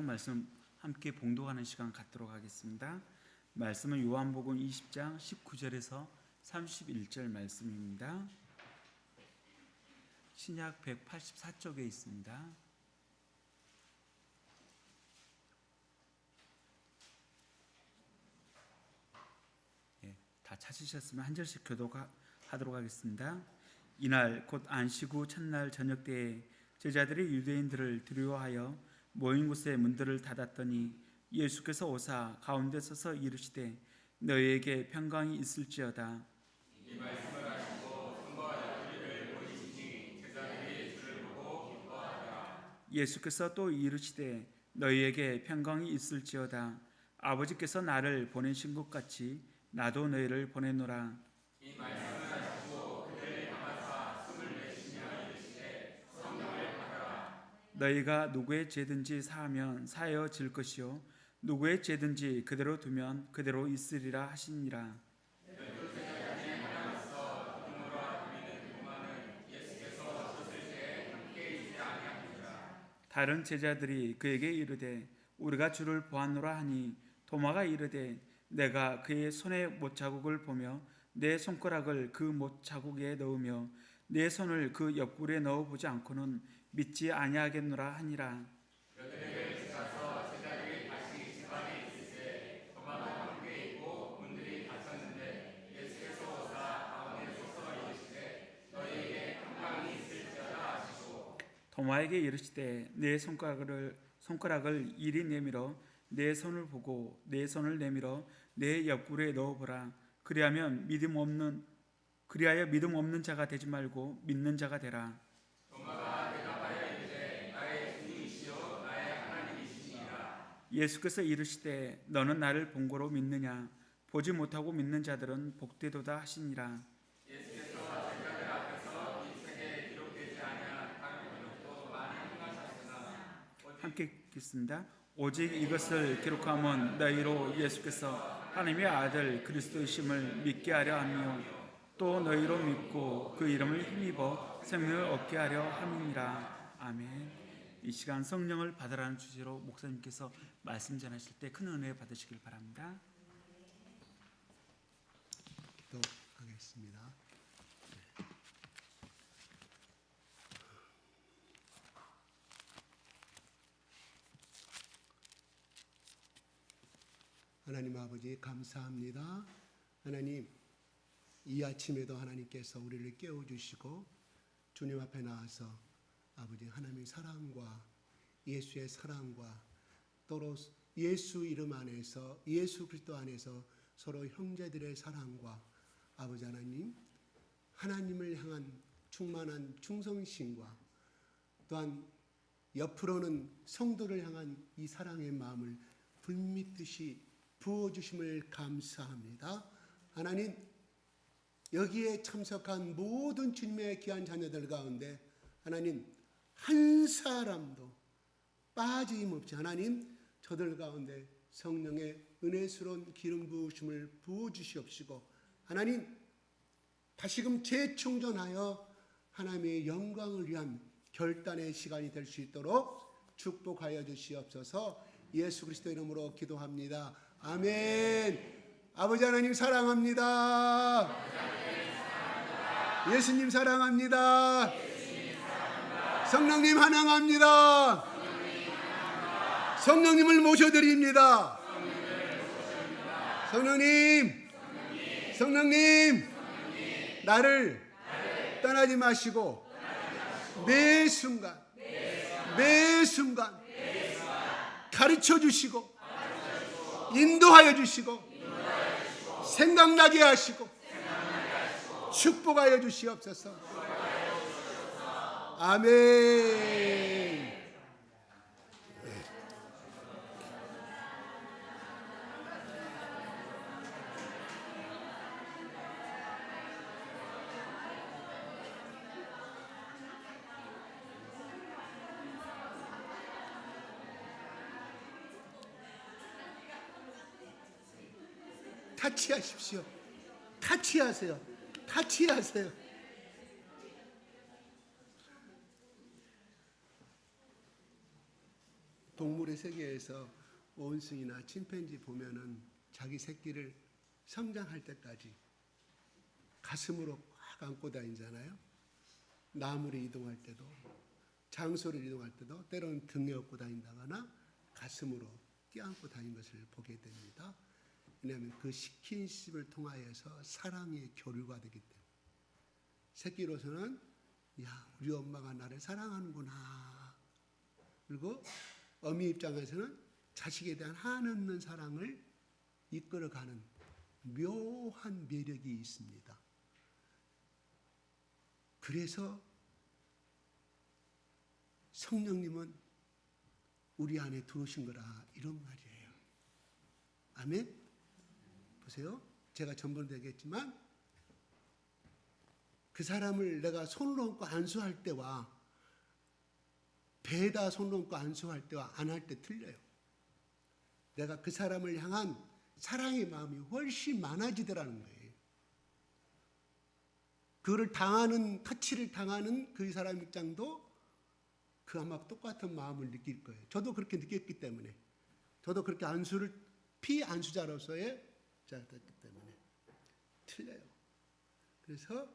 말씀 함께 봉독하는 시간 갖도록 하겠습니다. 말씀은 요한복음 20장 19절에서 31절 말씀입니다. 신약 184쪽에 있습니다. 다 찾으셨으면 한 절씩 교독하도록 하겠습니다. 이날 곧 안식 후 첫날 저녁 때에 제자들이 유대인들을 두려워하여 모인 곳에 문들을 닫았더니 예수께서 오사 가운데 서서 이르시되 너희에게 평강이 있을지어다. 이 말씀을 하시고 손과 옆구리를 보이시니 제자들이 주를 보고 기뻐하더라. 예수께서 또 이르시되 너희에게 평강이 있을지어다. 아버지께서 나를 보내신 것 같이 나도 너희를 보내노라. 이 말씀을 하시고 그들을 향하사 숨을 내쉬며 이르시되 성령을 받아라. 너희가 누구의 죄든지 사하면 사하여질 것이요 누구의 죄든지 그대로 두면 그대로 있으리라 하시니라. 열두 제자 중에 하나로서 디도모라 불리는 도마는 예수께서 오셨을 때 함께 있지 아니하니라. 다른 제자들이 그에게 이르되 우리가 주를 보았노라 하니 도마가 이르되 내가 그의 손의 못자국을 보며 내 손가락을 그 못자국에 넣으며 내 손을 그 옆구리에 넣어보지 않고는 믿지 아니하겠노라 하니라. 여드레를 지나서 제자들이 다시 집안에 있을 때 도마도 함께 있고 문들이 닫혔는데 예수께서 오사 가운데 서서 이르시되 너희에게 평강이 있을지어다 하시고 도마에게 이르시되 내 손가락을 이리 내밀어 내 손을 보고 내 손을 내밀어 내 옆구리에 넣어보라. 그리하여 믿음 없는 자가 되지 말고 믿는 자가 되라. 도마가 대답하여 이르되 나의 주님이시요 나의 하나님이시니라. 예수께서 이르시되 너는 나를 본 거로 믿느냐? 보지 못하고 믿는 자들은 복되도다 하시니라. 예수께서 제자들 앞에서 이 책에 기록되지 아니한 다른 기록도 많이 행하셨으나 함께 읽겠습니다. 오직 이것을 기록함은 너희로 예수께서 하나님의 아들 그리스도이심을 믿게 하려 하며 또 너희로 믿고 그 이름을 힘입어 생명을 얻게 하려 함이니라. 아멘. 이 시간 성령을 받으라는 주제로 목사님께서 말씀 전하실 때 큰 은혜 받으시길 바랍니다. 기도하겠습니다. 하나님 아버지 감사합니다. 하나님 이 아침에도 하나님께서 우리를 깨워주시고 주님 앞에 나와서 아버지 하나님의 사랑과 예수의 사랑과 또 예수 이름 안에서 예수 그리스도 안에서 서로 형제들의 사랑과 아버지 하나님 하나님을 향한 충만한 충성심과 또한 옆으로는 성도를 향한 이 사랑의 마음을 불미듯이 부어주심을 감사합니다. 하나님 여기에 참석한 모든 주님의 귀한 자녀들 가운데 하나님 한 사람도 빠짐없이 하나님 저들 가운데 성령의 은혜스러운 기름 부으심을 부어주시옵시고 하나님 다시금 재충전하여 하나님의 영광을 위한 결단의 시간이 될 수 있도록 축복하여 주시옵소서. 예수 그리스도 이름으로 기도합니다. 아멘. 아버지 하나님 사랑합니다. 예수님 사랑합니다. 성령님 환영합니다. 성령님을 모셔드립니다. 성령님 나를 떠나지 마시고 매 순간 가르쳐 주시고 인도하여 주시고 생각나게 하시고 축복하여 주시옵소서. 아멘. 타치하십시오. 타치하세요. 동물의 세계에서 원숭이나 침팬지 보면은 자기 새끼를 성장할 때까지 가슴으로 꽉 안고 다니잖아요. 나무를 이동할 때도, 장소를 이동할 때도 때로는 등에 업고 다닌다거나 가슴으로 껴안고 다니는 것을 보게 됩니다. 왜냐하면 그 스킨십을 통하여서 사랑의 교류가 되기 때문에. 새끼로서는 야, 우리 엄마가 나를 사랑하는구나. 그리고 어미 입장에서는 자식에 대한 한없는 사랑을 이끌어가는 묘한 매력이 있습니다. 그래서 성령님은 우리 안에 들어오신 거라 이런 말이에요. 아멘? 보세요. 제가 전번에도 얘기했지만 그 사람을 내가 손으로 얹고 안수할 때와 배에다 손을 얹고 안수할 때와 안 할 때 틀려요. 내가 그 사람을 향한 사랑의 마음이 훨씬 많아지더라는 거예요. 그를 당하는, 터치를 당하는 그 사람 입장도 그 아마 똑같은 마음을 느낄 거예요. 저도 그렇게 느꼈기 때문에. 저도 그렇게 안수를 피안수자로서의 자였기 때문에 틀려요. 그래서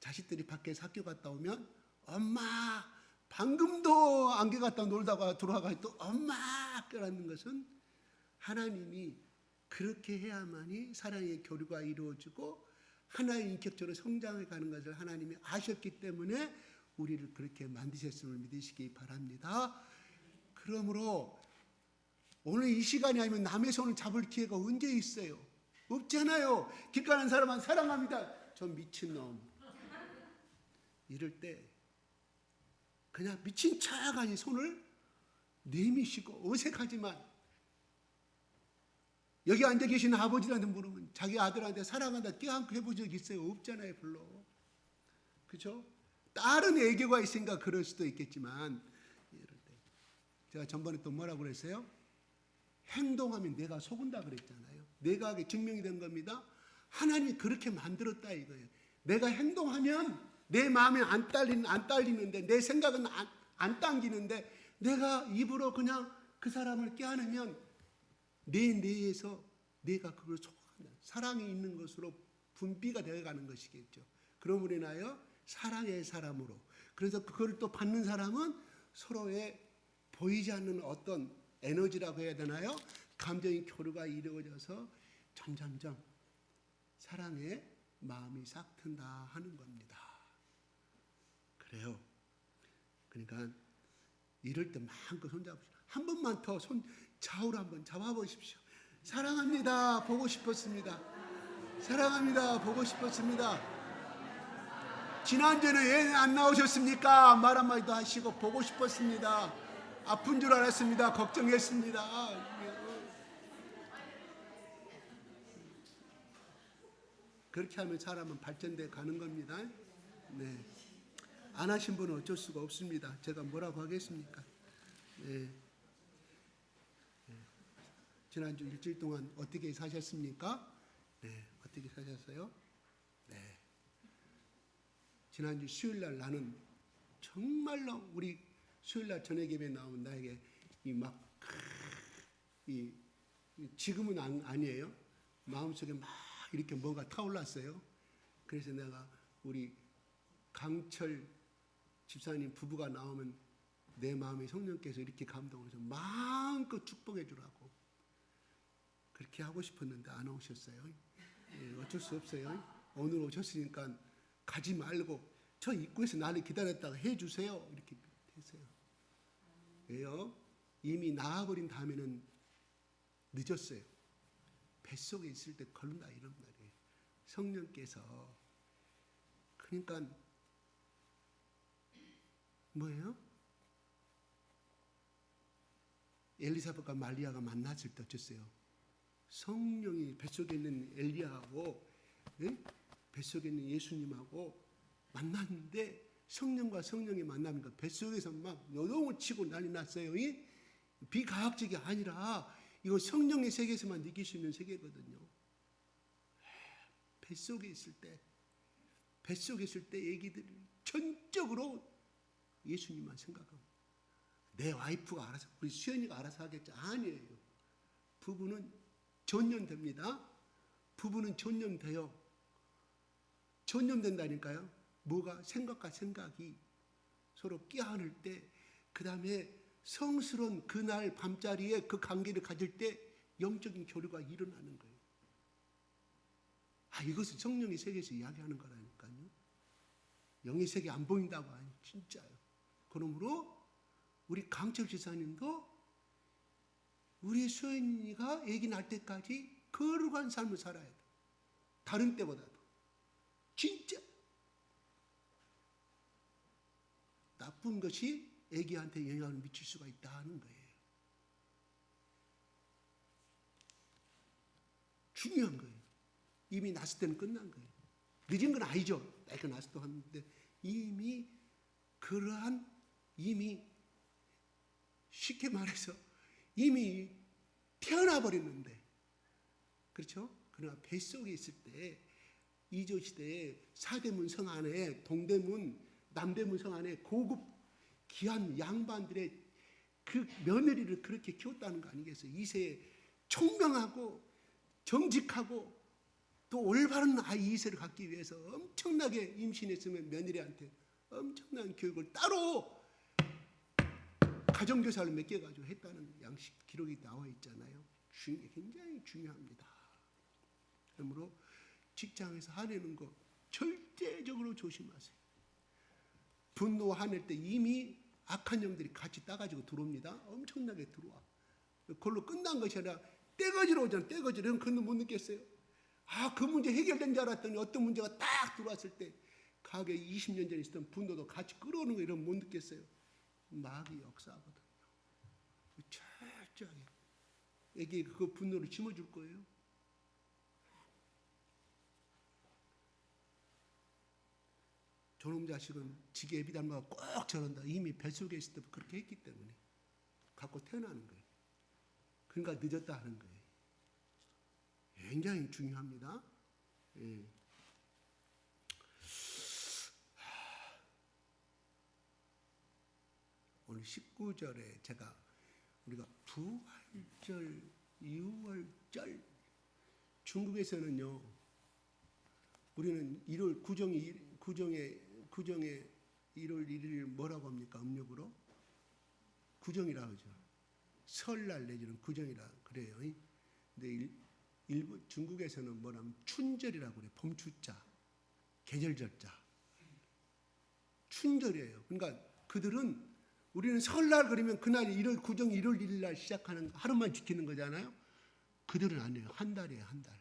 자식들이 밖에서 학교 갔다 오면 엄마 방금도 안개 갔다 놀다가 돌아가 또 엄마 껴안는 것은 하나님이 그렇게 해야만이 사랑의 교류가 이루어지고 하나의 인격적으로 성장해 가는 것을 하나님이 아셨기 때문에 우리를 그렇게 만드셨음을 믿으시기 바랍니다. 그러므로 오늘 이 시간이 아니면 남의 손을 잡을 기회가 언제 있어요? 없잖아요. 길 가는 사람은 사랑합니다. 저 미친놈. 이럴 때 그냥 미친 척하니 손을 내미시고 어색하지만 여기 앉아 계신 아버지한테 물으면 자기 아들한테 사랑한다 껴안고 해본 적 있어요? 없잖아요 별로. 그렇죠? 다른 애교가 있으니까 그럴 수도 있겠지만 이럴 때 제가 전번에 또 뭐라고 그랬어요? 행동하면 내가 속은다 그랬잖아요. 내가 하게 증명이 된 겁니다. 하나님이 그렇게 만들었다 이거예요. 내가 행동하면 내 마음이 안 딸리는데 내 생각은 안 당기는데 내가 입으로 그냥 그 사람을 껴안으면 내 뇌에서 내가 그걸 속한다. 사랑이 있는 것으로 분비가 되어가는 것이겠죠. 그러므로 인하여 사랑의 사람으로. 그래서 그걸 또 받는 사람은 서로의 보이지 않는 어떤 에너지라고 해야 되나요? 감정의 교류가 이루어져서 점점점 사랑의 마음이 싹 튼다 하는 겁니다. 그래요. 그러니까 이럴 때 마음껏 손잡으시오. 한 번만 더 손 좌우로 한번 잡아보십시오. 사랑합니다. 보고 싶었습니다. 사랑합니다. 보고 싶었습니다. 지난주에는 왜 안 나오셨습니까? 말 한마디도 하시고 보고 싶었습니다. 아픈 줄 알았습니다. 걱정했습니다. 그렇게 하면 사람은 발전돼 가는 겁니다. 네. 안 하신 분은 어쩔 수가 없습니다. 제가 뭐라고 하겠습니까? 네. 지난주 일주일 동안 어떻게 사셨습니까? 네. 어떻게 사셨어요? 네. 지난주 수요일날 나는 정말로 우리 수요일날 저녁 예배 나오면 나에게 지금은 아니에요. 마음속에 막 이렇게 뭔가 타올랐어요. 그래서 내가 우리 강철 집사님 부부가 나오면 내 마음에 성령께서 이렇게 감동을 해서 마음껏 축복해 주라고 그렇게 하고 싶었는데 안 오셨어요. 예, 어쩔 수 없어요. 오늘 오셨으니까 가지 말고 저 입구에서 나를 기다렸다가 해주세요. 이렇게 했어요. 왜요? 이미 나아버린 다음에는 늦었어요. 뱃속에 있을 때 걸른다 이런 말이에요. 성령께서 그러니까 뭐예요? 엘리사벳과 말리아가 만났을 때 어땠어요? 성령이 뱃속에 있는 엘리야하고 뱃속에 있는 예수님하고 만났는데 성령과 성령이 만나니까 뱃속에서 막 요동을 치고 난리 났어요. 이 비과학적이 아니라 이거 성령의 세계에서만 느낄 수 있는 세계거든요. 뱃속에 있을 때 애기들이 전적으로 예수님만 생각하고 내 와이프가 알아서, 우리 수연이가 알아서 하겠지. 아니에요. 부부는 전념됩니다. 부부는 전념돼요. 전념된다니까요. 뭐가? 생각과 생각이 서로 끼어안을 때, 그 다음에 성스러운 그날 밤자리에 그 관계를 가질 때 영적인 교류가 일어나는 거예요. 이것은 성령의 세계에서 이야기하는 거라니까요. 영의 세계 안 보인다고 하니 진짜요. 그러므로 우리 강철 지사님도 우리 수연이가 아기 날 때까지 거룩한 삶을 살아야 돼. 다른 때보다도. 진짜. 나쁜 것이 아기한테 영향을 미칠 수가 있다는 거예요. 중요한 거예요. 이미 낳았을 때는 끝난 거예요. 늦은 건 아니죠. 애가 낳았을 때 하는데 이미 그러한, 이미 쉽게 말해서 이미 태어나 버렸는데, 그렇죠? 그러나 뱃속에 있을 때 이조 시대에 사대문 성 안에, 동대문, 남대문 성 안에 고급 귀한 양반들의 그 며느리를 그렇게 키웠다는 거 아니겠어요? 이세에 총명하고 정직하고 또 올바른 아이 이세를 갖기 위해서 엄청나게 임신했으면 며느리한테 엄청난 교육을 따로 가정교사를 맡겨가지고 했다는 양식 기록이 나와 있잖아요. 굉장히 중요합니다. 그러므로 직장에서 화내는 거 절대적으로 조심하세요. 분노 화낼 때 이미 악한 영들이 같이 따가지고 들어옵니다. 엄청나게 들어와. 그걸로 끝난 것이 아니라 떼거지로 오잖아요. 떼거지로. 그건 못 느꼈어요. 그 문제 해결된 줄 알았더니 어떤 문제가 딱 들어왔을 때 가게 20년 전에 있었던 분노도 같이 끌어오는 거 이런 못 느꼈어요. 마귀 역사거든요. 철저하게 애기 그 분노를 심어줄 거예요. 저놈 자식은 지게 애비 닮아가 꼭 저런다. 이미 뱃속에 있을 때부터 그렇게 했기 때문에 갖고 태어나는 거예요. 그러니까 늦었다 하는 거예요. 굉장히 중요합니다. 예. 오늘 19절에 우리가 부활절, 유월절, 중국에서는요, 우리는 1월 구정에 1월 1일 뭐라고 합니까? 음력으로? 구정이라고 하죠. 설날 내지는 구정이라 그래요. 근데 일본, 중국에서는 뭐냐면 춘절이라고 그래요. 봄추자, 계절절자. 춘절이에요. 그러니까 그들은, 우리는 설날 그러면 그날 1월 구정 1월 1일 날 시작하는 하루만 지키는 거잖아요. 그들은 아니에요. 한 달이에요. 한 달.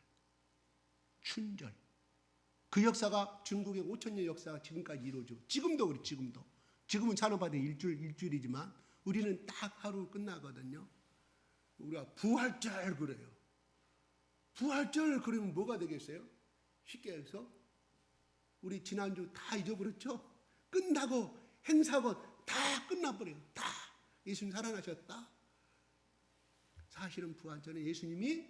춘절. 그 역사가 중국의 5,000년 역사가 지금까지 이루어져. 지금도 그래. 지금도. 지금은 산업화돼 일주일이지만 우리는 딱 하루 끝나거든요. 우리가 부활절 그래요. 부활절 그러면 뭐가 되겠어요? 쉽게 해서 우리 지난주 다 잊어버렸죠? 끝나고 행사고 다 끝나버려요. 다. 예수님 살아나셨다. 사실은 부활절은 예수님이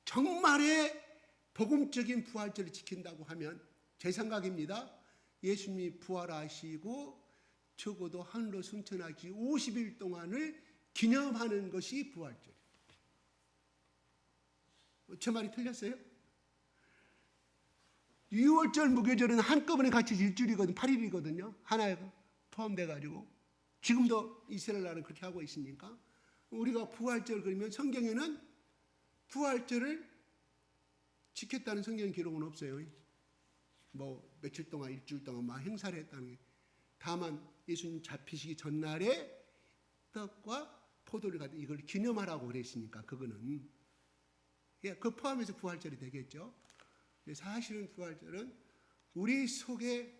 정말의 복음적인 부활절을 지킨다고 하면, 제 생각입니다. 예수님이 부활하시고 적어도 하늘로 승천하기 50일 동안을 기념하는 것이 부활절이에요. 제 말이 틀렸어요? 유월절, 무교절은 한꺼번에 같이 일주일이거든요. 8일이거든요. 하나에 포함돼가지고. 지금도 이스라엘 나라는 그렇게 하고 있으니까. 우리가 부활절 그러면 성경에는 부활절을 지켰다는 성경 기록은 없어요. 뭐 며칠 동안, 일주일 동안 막 행사를 했다는 게. 다만 예수님 잡히시기 전날에 떡과 포도를 가지고 이걸 기념하라고 그랬으니까 그거는, 그 포함해서 부활절이 되겠죠. 사실은 부활절은 우리 속에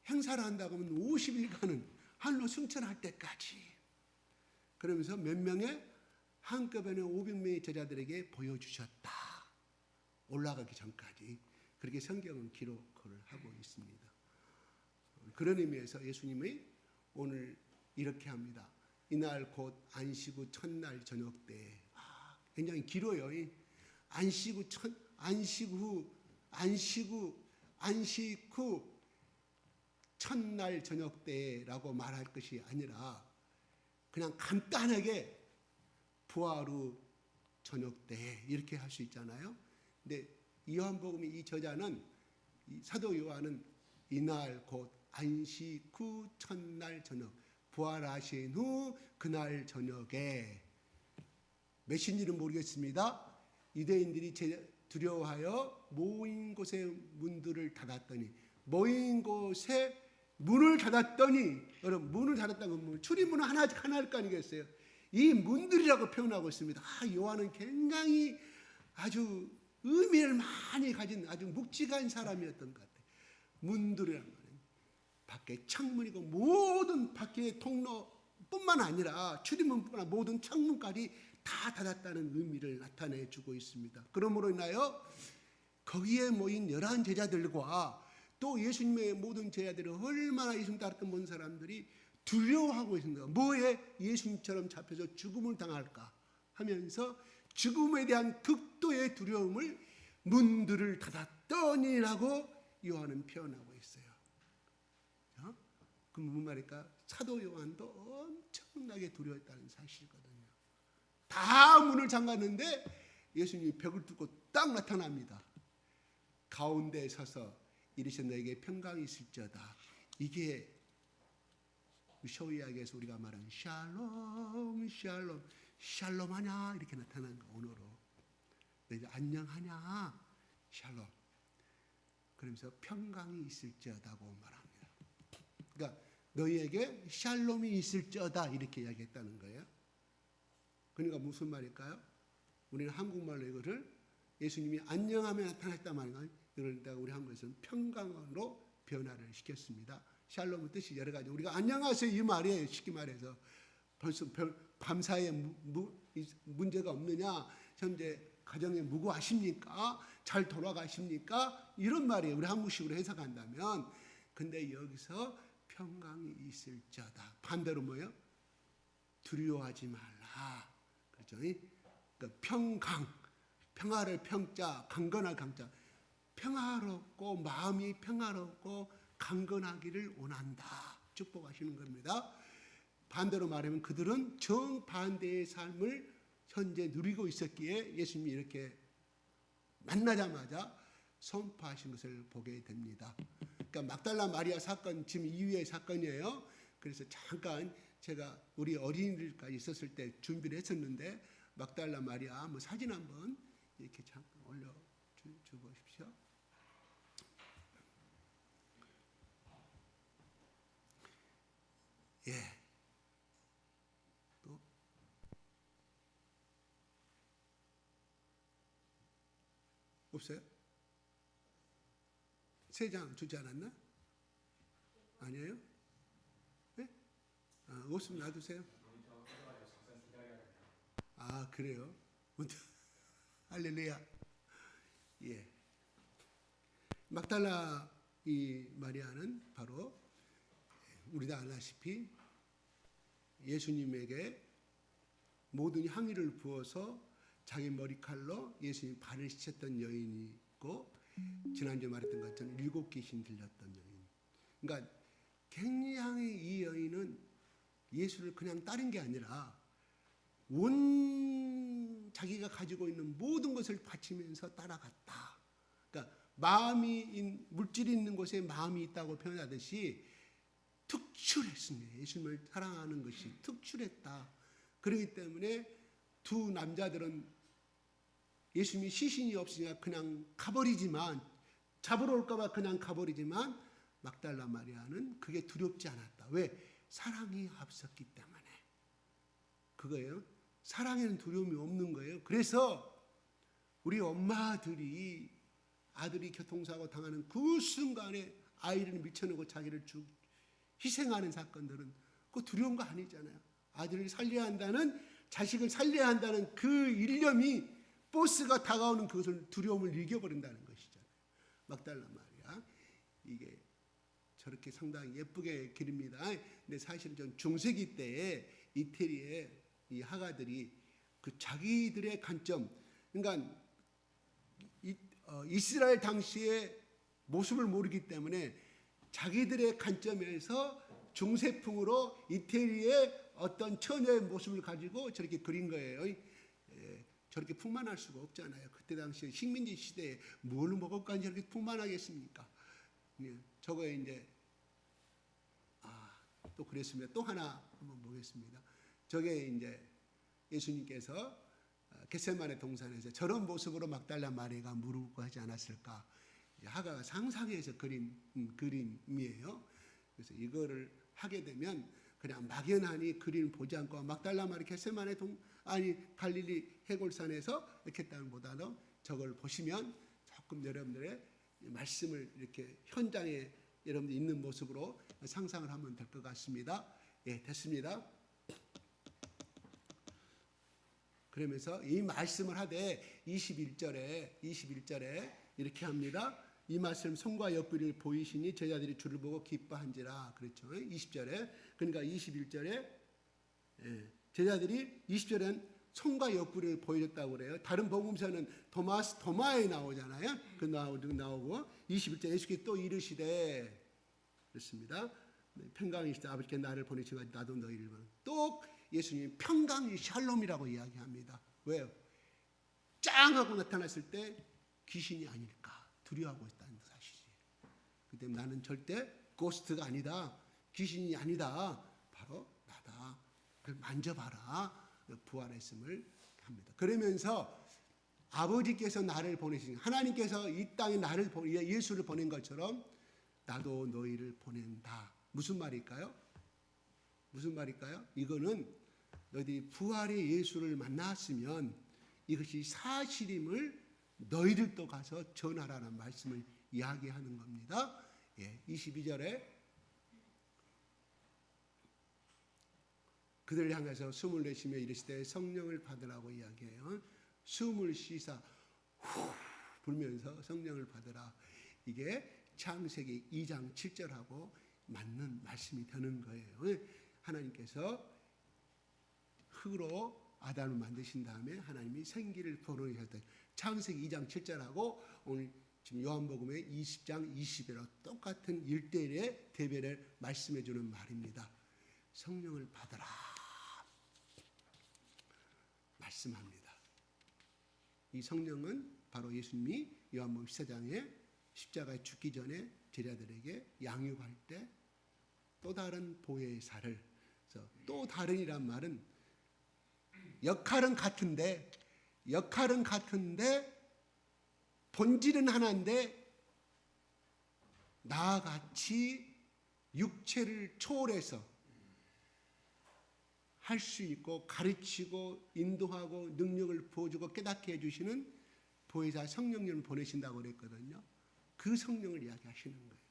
행사를 한다고 하면 50일간은 하늘로 승천할 때까지, 그러면서 몇 명의 한꺼번에 500명의 제자들에게 보여주셨다. 올라가기 전까지. 그렇게 성경은 기록을 하고 있습니다. 그런 의미에서 예수님이 오늘 이렇게 합니다. 이날 곧 안식 후 첫날 저녁 때. 굉장히 길어요. 안식 후 첫날 저녁 때라고 말할 것이 아니라 그냥 간단하게 부활 후 저녁 때 이렇게 할 수 있잖아요. 근데 요한복음의 이 저자는 이 사도 요한은 이날 곧 안식 후 첫날 저녁 부활하신 후 그날 저녁에 몇인지는 모르겠습니다. 유대인들이 두려워하여 모인 곳에 문들을 닫았더니 모인 곳에 문을 닫았더니 여러분 문을 닫았다는 건 출입문은 하나일 거 아니겠어요? 이 문들이라고 표현하고 있습니다. 요한은 굉장히 아주 의미를 많이 가진 아주 묵직한 사람이었던 것 같아요. 문들이란 말은 밖에 창문이고 모든 밖의 통로뿐만 아니라 출입문뿐만 아니라 모든 창문까지 다 닫았다는 의미를 나타내 주고 있습니다. 그러므로 인하여 거기에 모인 11 제자들과 또 예수님의 모든 제자들이 얼마나 예수님 따랐던 모든 사람들이 두려워하고 있습니다. 뭐에 예수님처럼 잡혀서 죽음을 당할까 하면서 죽음에 대한 극도의 두려움을 문들을 닫았더니라고 요한은 표현하고 있어요. 그럼 무슨 말일까? 사도 요한도 엄청나게 두려웠다는 사실이거든요. 다 문을 잠갔는데 예수님이 벽을 뚫고 딱 나타납니다. 가운데 서서 이르셔 너에게 평강이 있을지어다. 이게 쇼이학에서 우리가 말하는 샬롬 샬롬 샬롬하냐 이렇게 나타난 거 언어로 너희들 안녕하냐 샬롬 그러면서 평강이 있을지어다고 말합니다. 그러니까 너희에게 샬롬이 있을지어다 이렇게 이야기했다는 거예요. 그러니까 무슨 말일까요? 우리는 한국말로 이거를 예수님이 안녕하며 나타났단 말인가요? 그러니까 우리 한국에서는 평강으로 변화를 시켰습니다. 샬롬의 뜻이 여러 가지. 우리가 안녕하세요 이 말이에요. 쉽게 말해서 벌써 밤사이에 문제가 없느냐? 현재 가정에 무고하십니까? 잘 돌아가십니까? 이런 말이에요. 우리 한국식으로 해석한다면. 근데 여기서 평강이 있을지어다. 반대로 뭐예요? 두려워하지 말라. 그렇죠? 그러니까 평강, 평화를 평자, 강건할 강자. 평화롭고 마음이 평화롭고 강건하기를 원한다. 축복하시는 겁니다. 반대로 말하면 그들은 정반대의 삶을 현재 누리고 있었기에 예수님이 이렇게 만나자마자 선포하신 것을 보게 됩니다. 그러니까 막달라 마리아 사건 지금 이후의 사건이에요. 그래서 잠깐 제가 우리 어린이들까지 있었을 때 준비를 했었는데 막달라 마리아 사진 한번 이렇게 잠깐 올려줘 보십시오. 예. 또 없어요? 3장 주지 않았나? 아니에요? 네? 없으면 놔두세요. 그래요? 할렐루야. 예. 막달라 이 마리아는 바로 우리도 알다시피 예수님에게 모든 향유를 부어서 자기 머리칼로 예수님 발을 씻었던 여인이고 지난주에 말했던 것처럼 7 귀신 들렸던 여인. 그러니까 굉장히 이 여인은 예수를 그냥 따른 게 아니라 온 자기가 가지고 있는 모든 것을 바치면서 따라갔다. 그러니까 물질이 있는 곳에 마음이 있다고 표현하듯이 특출했습니다. 예수님을 사랑하는 것이 특출했다. 그렇기 때문에 두 남자들은 예수님이 시신이 없으니까 그냥 가버리지만 잡으러 올까봐 그냥 가버리지만 막달라 마리아는 그게 두렵지 않았다. 왜? 사랑이 앞섰기 때문에. 그거예요. 사랑에는 두려움이 없는 거예요. 그래서 우리 엄마들이 아들이 교통사고 당하는 그 순간에 아이를 밀쳐내고 자기를 희생하는 사건들은 그 두려운 거 아니잖아요. 아들을 살려야 한다는, 자식을 살려야 한다는 그 일념이 보스가 다가오는 그것을 두려움을 이겨버린다는 것이잖아요. 막달라 마리아. 이게 저렇게 상당히 예쁘게 그립니다. 근데 사실은 전 중세기 때에 이태리의 이 화가들이 그 자기들의 관점, 그러니까 이스라엘 당시의 모습을 모르기 때문에 자기들의 관점에서 중세풍으로 이태리의 어떤 처녀의 모습을 가지고 저렇게 그린 거예요. 저렇게 풍만할 수가 없잖아요. 그때 당시에 식민지 시대에 뭘 먹을까 저렇게 풍만하겠습니까? 저거에 이제 또 그랬습니다. 또 하나 한번 보겠습니다. 저게 이제 예수님께서 겟세마네 동산에서 저런 모습으로 막달라 마리아가 무릎 꿇고 하지 않았을까? 하가가 상상해서 그린 그림이에요. 그래서 이거를 하게 되면 그냥 막연하니 그림 보지 않고 막달라 마리 겟세마네 갈릴리 해골산에서 이렇게 했다는보다는 저걸 보시면 조금 여러분들의 말씀을 이렇게 현장에 여러분들 있는 모습으로 상상을 하면 될 것 같습니다. 예, 됐습니다. 그러면서 이 말씀을 하되 21절에 이렇게 합니다. 이 말씀 손과 옆구리를 보이시니 제자들이 주를 보고 기뻐한지라. 그렇죠. 20절에 그러니까 21절에 제자들이 20절엔 손과 옆구리를 보여줬다고 그래요. 다른 복음서는 도마에 나오잖아요. 그 나오고 21절 예수께서 또 이르시되 그렇습니다. 평강이시다. 아버지께 나를 보내시고 나도 너희를 보내. 또 예수님이 평강이 샬롬이라고 이야기합니다. 왜요? 짱 하고 나타났을 때 귀신이 아닐까 두려워하고 있다는 사실이에요. 그 때문에 나는 절대 고스트가 아니다. 귀신이 아니다. 바로 나다. 그걸 만져봐라. 부활했음을 합니다. 그러면서 아버지께서 나를 보내신 하나님께서 이 땅에 예수를 보낸 것처럼 나도 너희를 보낸다. 무슨 말일까요? 이거는 너희들이 부활의 예수를 만났으면 이것이 사실임을 너희들도 가서 전하라는 말씀을 이야기하는 겁니다. 22절에 그들을 향해서 숨을 내쉬며 이르시되 성령을 받으라고 이야기해요. 숨을 쉬사 후 불면서 성령을 받으라. 이게 창세기 2장 7절하고 맞는 말씀이 되는 거예요. 하나님께서 흙으로 아담을 만드신 다음에 하나님이 생기를 불어넣으셨다. 창세기 2장 7절하고 오늘 지금 요한복음의 20장 20절로 똑같은 1대1의 대별을 말씀해 주는 말입니다. 성령을 받으라 말씀합니다. 이 성령은 바로 예수님이 요한복음 14장에 십자가에 죽기 전에 제자들에게 양육할 때 또 다른 보혜사를, 또 다른이란 말은 역할은 같은데 본질은 하나인데 나와 같이 육체를 초월해서 할 수 있고 가르치고 인도하고 능력을 부어주고 깨닫게 해주시는 보혜사 성령님을 보내신다고 그랬거든요. 그 성령을 이야기하시는 거예요.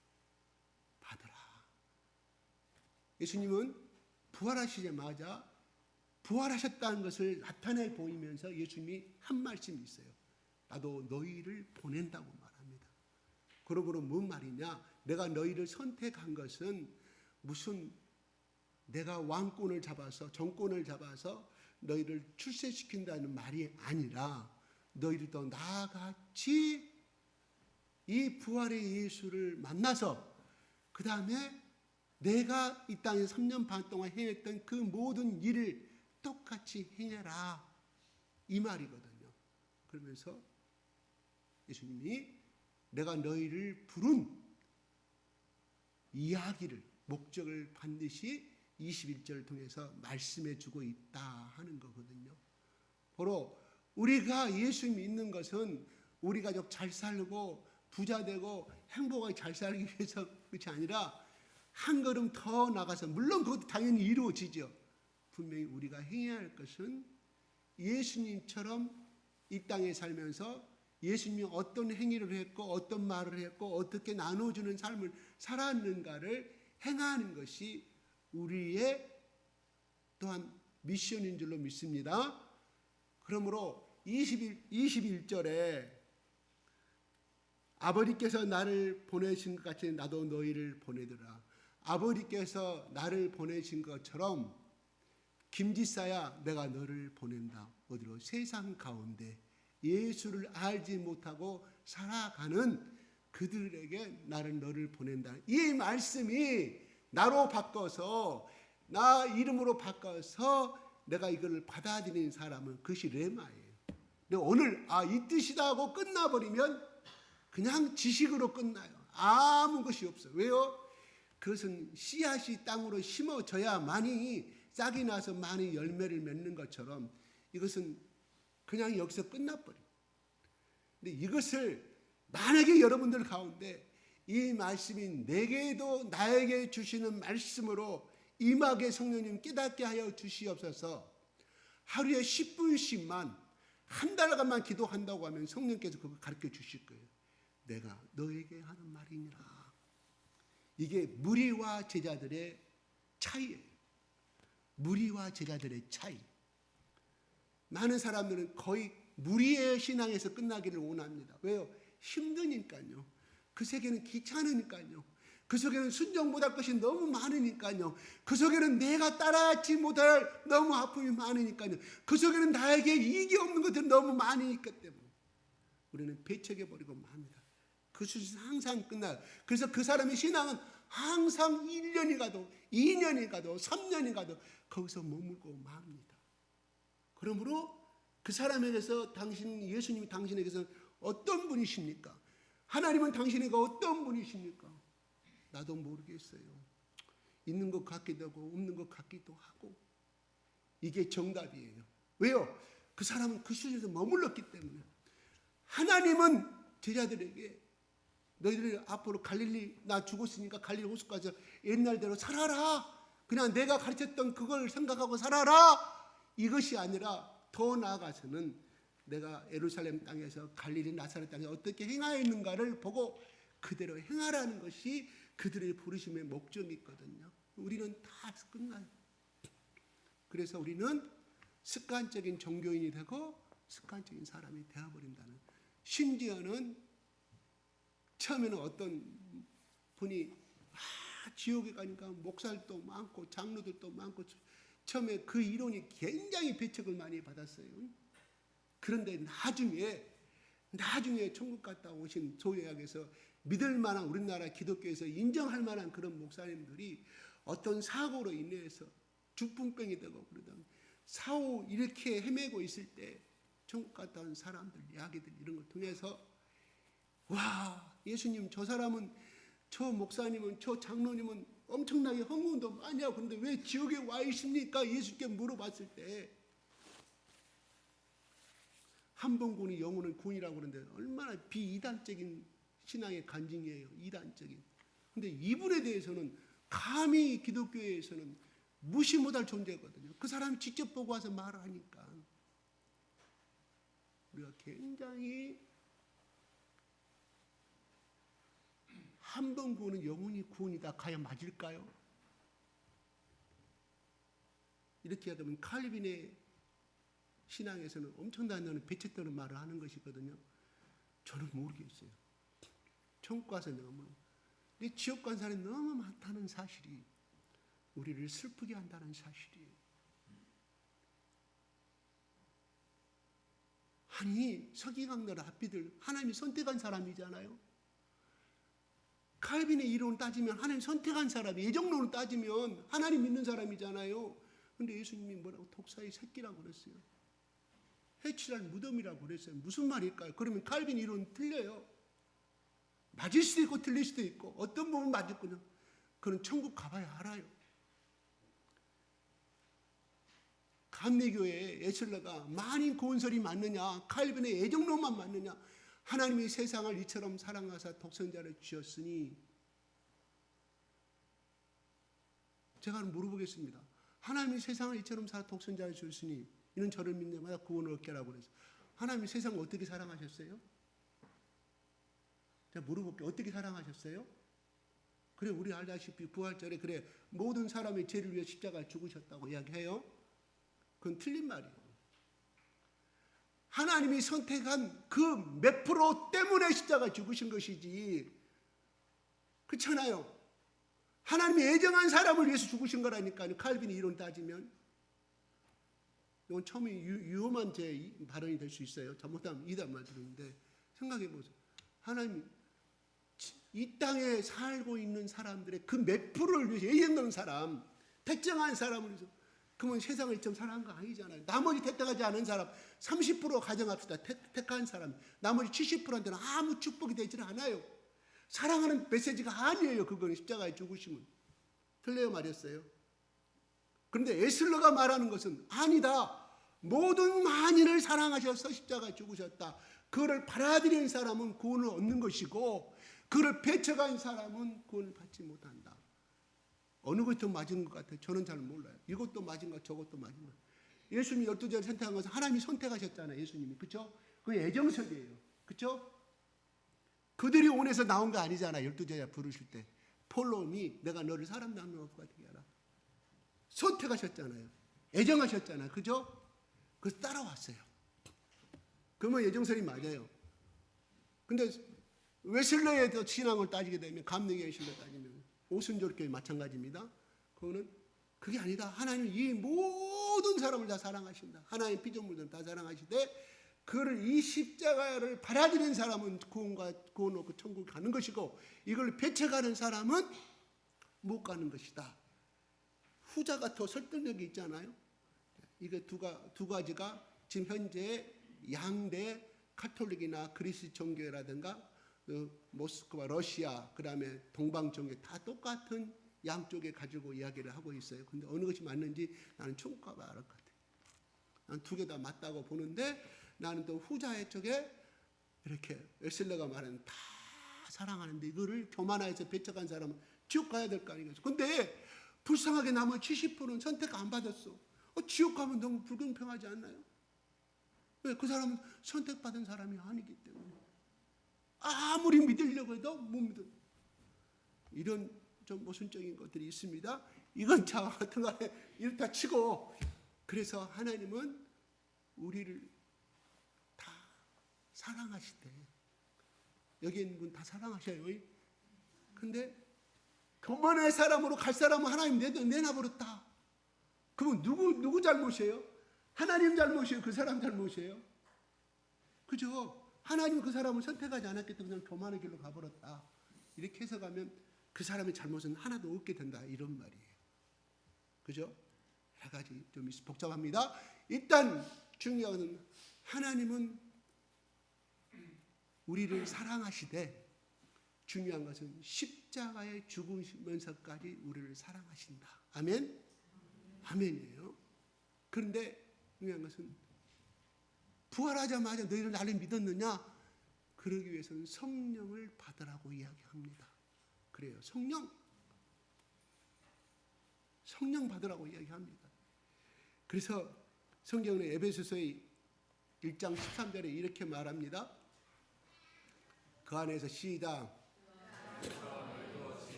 받으라. 예수님은 부활하시자마자 부활하셨다는 것을 나타내 보이면서 예수님이 한 말씀이 있어요. 나도 너희를 보낸다고 말합니다. 그러므로 뭔 말이냐? 내가 너희를 선택한 것은 무슨 내가 왕권을 잡아서 정권을 잡아서 너희를 출세시킨다는 말이 아니라 너희들도 나같이 이 부활의 예수를 만나서 그 다음에 내가 이 땅에 3년 반 동안 행했던 그 모든 일을 똑같이 행해라 이 말이거든요. 그러면서 예수님이 내가 너희를 부른 이야기를 목적을 반드시 21절을 통해서 말씀해 주고 있다 하는 거거든요. 바로 우리가 예수 믿는 것은 우리 가족 잘 살고 부자 되고 행복하게 잘 살기 위해서 그것이 아니라 한 걸음 더 나가서 물론 그것도 당연히 이루어지죠. 분명히 우리가 행해야 할 것은 예수님처럼 이 땅에 살면서 예수님이 어떤 행위를 했고 어떤 말을 했고 어떻게 나눠주는 삶을 살았는가를 행하는 것이 우리의 또한 미션인 줄로 믿습니다. 그러므로 21절에 아버지께서 나를 보내신 것 같이 나도 너희를 보내더라. 아버지께서 나를 보내신 것처럼 김지사야 내가 너를 보낸다. 어디로? 세상 가운데 예수를 알지 못하고 살아가는 그들에게 나는 너를 보낸다. 이 말씀이 나로 바꿔서 나 이름으로 바꿔서 내가 이걸 받아들이는 사람은 그것이 레마예요. 근데 오늘 이 뜻이다 하고 끝나버리면 그냥 지식으로 끝나요. 아무 것이 없어요. 왜요? 그것은 씨앗이 땅으로 심어져야만이 싹이 나서 많이 열매를 맺는 것처럼 이것은 그냥 여기서 끝나버려요. 근데 이것을 만약에 여러분들 가운데 이 말씀이 내게도 나에게 주시는 말씀으로 임하게 성령님 깨닫게 하여 주시옵소서. 하루에 10분씩만 한 달간만 기도한다고 하면 성령께서 그거 가르쳐 주실 거예요. 내가 너에게 하는 말이니라. 이게 무리와 제자들의 차이예요. 무리와 제자들의 차이. 많은 사람들은 거의 무리의 신앙에서 끝나기를 원합니다. 왜요? 힘드니까요. 그 세계는 귀찮으니까요. 그 속에는 순종보다 것이 너무 많으니까요. 그 속에는 내가 따라하지 못할 너무 아픔이 많으니까요. 그 속에는 나에게 이익이 없는 것들이 너무 많이 있기 때문에 우리는 배척해버리고 맙니다. 그 수준은 항상 끝나요. 그래서 그 사람의 신앙은 항상 1년이 가도 2년이 가도 3년이 가도 거기서 머물고 맙니다. 그러므로 그 사람에게서 예수님이 당신에게서 어떤 분이십니까? 하나님은 당신에게 어떤 분이십니까? 나도 모르겠어요. 있는 것 같기도 하고 없는 것 같기도 하고. 이게 정답이에요. 왜요? 그 사람은 그 수준에서 머물렀기 때문에. 하나님은 제자들에게 너희들 앞으로 갈릴리 나 죽었으니까 갈릴리 호수 가서 옛날대로 살아라. 그냥 내가 가르쳤던 그걸 생각하고 살아라. 이것이 아니라 더 나아가서는 내가 예루살렘 땅에서 갈릴리 나사렛 땅에 어떻게 행하였는가를 보고 그대로 행하라는 것이 그들의 부르심의 목적이 있거든요. 우리는 다 끝나요. 그래서 우리는 습관적인 종교인이 되고 습관적인 사람이 되어버린다는. 심지어는 처음에는 어떤 분이 지옥에 가니까 목사들도 많고 장로들도 많고 처음에 그 이론이 굉장히 배척을 많이 받았어요. 그런데 나중에 천국 갔다 오신 소유학에서 믿을 만한 우리나라 기독교에서 인정할 만한 그런 목사님들이 어떤 사고로 인해서 죽분병이 되고 그러던 사후 이렇게 헤매고 있을 때 천국 갔다 온 사람들 이야기들 이런 걸 통해서 와 예수님 저 사람은 저 목사님은 저 장로님은 엄청나게 헌금도 많이 하고 그런데 왜 지옥에 와 있습니까? 예수께 물어봤을 때 한 번 구원이 영혼은 구원이라고 그러는데 얼마나 비이단적인 신앙의 간증이에요. 이단적인. 그런데 이분에 대해서는 감히 기독교에서는 무시 못할 존재거든요. 그 사람이 직접 보고 와서 말을 하니까 우리가 굉장히 한 번 구원은 영혼이 구원이다. 과연 맞을까요? 이렇게 하다 보면 칼빈의 신앙에서는 엄청난 배척되는 말을 하는 것이거든요. 저는 모르겠어요. 천국 가서 너무 근데 지옥 간 사람이 너무 많다는 사실이 우리를 슬프게 한다는 사실이에요. 아니 서기관들 앞비들 하나님이 선택한 사람이잖아요. 칼빈의 이론을 따지면 하나님 선택한 사람이 예정론을 따지면 하나님 믿는 사람이잖아요. 그런데 예수님이 뭐라고 독사의 새끼라고 그랬어요. 해치랄 무덤이라고 그랬어요. 무슨 말일까요? 그러면 칼빈 이론 틀려요. 맞을 수도 있고 틀릴 수도 있고 어떤 부분 맞을거냐. 그건 천국 가봐야 알아요. 감리교의 에슬러가 만인 고운설이 맞느냐 칼빈의 애정론만 맞느냐. 하나님이 세상을 이처럼 사랑하사 독생자를 주셨으니 제가 물어보겠습니다. 하나님이 세상을 이처럼 독생자를 주셨으니 이는 저를 믿는 자마다 구원을 얻게 하라고 그래서 하나님이 세상을 어떻게 사랑하셨어요? 제가 물어볼게요. 어떻게 사랑하셨어요? 그래 우리 알다시피 부활절에 그래 모든 사람의 죄를 위해 십자가에 죽으셨다고 이야기해요. 그건 틀린 말이에요. 하나님이 선택한 그 몇 프로 때문에 십자가에 죽으신 것이지 그렇잖아요. 하나님이 애정한 사람을 위해서 죽으신 거라니까요. 칼빈이 이론 따지면 이건 처음에 위험한 제 발언이 될 수 있어요. 잘못하면 이단 말 들었는데 생각해 보세요. 하나님 이 땅에 살고 있는 사람들의 그 몇 프로를 위해서 예정된 사람, 택정한 사람을 위해서, 그러면 세상을 좀 사랑한 거 아니잖아요. 나머지 택하지 않은 사람 30% 가정합시다. 택한 사람 나머지 70%한테는 아무 축복이 되질 않아요. 사랑하는 메시지가 아니에요. 그거는 십자가에 죽으심은. 틀려요, 말했어요. 그런데 에슬러가 말하는 것은 아니다. 모든 만인을 사랑하셔서 십자가에 죽으셨다. 그를 받아들이는 사람은 구원을 얻는 것이고 그를 배척한 사람은 구원을 받지 못한다. 어느 것이 더 맞은 것 같아요? 저는 잘 몰라요. 이것도 맞은 것, 저것도 맞은 것. 예수님이 12제자를 선택한 것은 하나님이 선택하셨잖아요. 예수님이. 그렇죠? 그 애정석이에요. 그렇죠? 그들이 원해서 나온 거 아니잖아요. 12제자 부르실 때. 폴로미 내가 너를 사람 낳는 것 같게 하라. 선택하셨잖아요. 애정하셨잖아요. 그죠? 그래서 따라왔어요. 그러면 애정설이 맞아요. 근데 웨슬러의 신앙을 따지게 되면 감리교의 신앙을 따지면 오순절교회 마찬가지입니다. 그거는 그게 아니다. 하나님은 이 모든 사람을 다 사랑하신다. 하나님 피조물들 다 사랑하시되 그를 이 십자가를 받아들이는 사람은 구원 얻고 천국 가는 것이고 이걸 배척하는 사람은 못 가는 것이다. 후자가 더 설득력이 있잖아요. 이게 두 가지가 지금 현재 양대 카톨릭이나 그리스 종교라든가 모스크바, 러시아, 그 다음에 동방 종교 다 똑같은 양쪽에 가지고 이야기를 하고 있어요. 근데 어느 것이 맞는지 나는 총가봐 알 것 같아요. 난 두 개 다 맞다고 보는데 나는 또 후자의 쪽에 이렇게 웨슬러가 말하는 다 사랑하는데 이거를 교만해서 배척한 사람은 지옥 가야 될 거 아니겠어요. 근데 불쌍하게 남은 70%는 선택 안 받았어. 지옥 가면 너무 불공평하지 않나요? 왜? 그 사람은 선택받은 사람이 아니기 때문에. 아무리 믿으려고 해도 못 믿어. 이런 좀 모순적인 것들이 있습니다. 이건 자 같은 간에 이렇다 치고 그래서 하나님은 우리를 다 사랑하시대. 여기 있는 분 다 사랑하셔요. 근데 교만의 사람으로 갈 사람은 하나님 내놔버렸다. 그러면 누구 잘못이에요? 하나님 잘못이에요? 그 사람 잘못이에요? 그죠? 하나님은 그 사람을 선택하지 않았기 때문에 그냥 교만의 길로 가버렸다. 이렇게 해석하면 그 사람의 잘못은 하나도 없게 된다. 이런 말이에요. 그죠? 여러 가지 좀 복잡합니다. 일단 중요한 것은 하나님은 우리를 사랑하시되 중요한 것은 십자가에 죽으면서까지 우리를 사랑하신다. 아멘? 아멘이에요. 그런데 중요한 것은 부활하자마자 너희를 나를 믿었느냐? 그러기 위해서는 성령을 받으라고 이야기합니다. 그래요. 성령 받으라고 이야기합니다. 그래서 성경은 에베소서의 1장 13절에 이렇게 말합니다. 그 안에서 시작.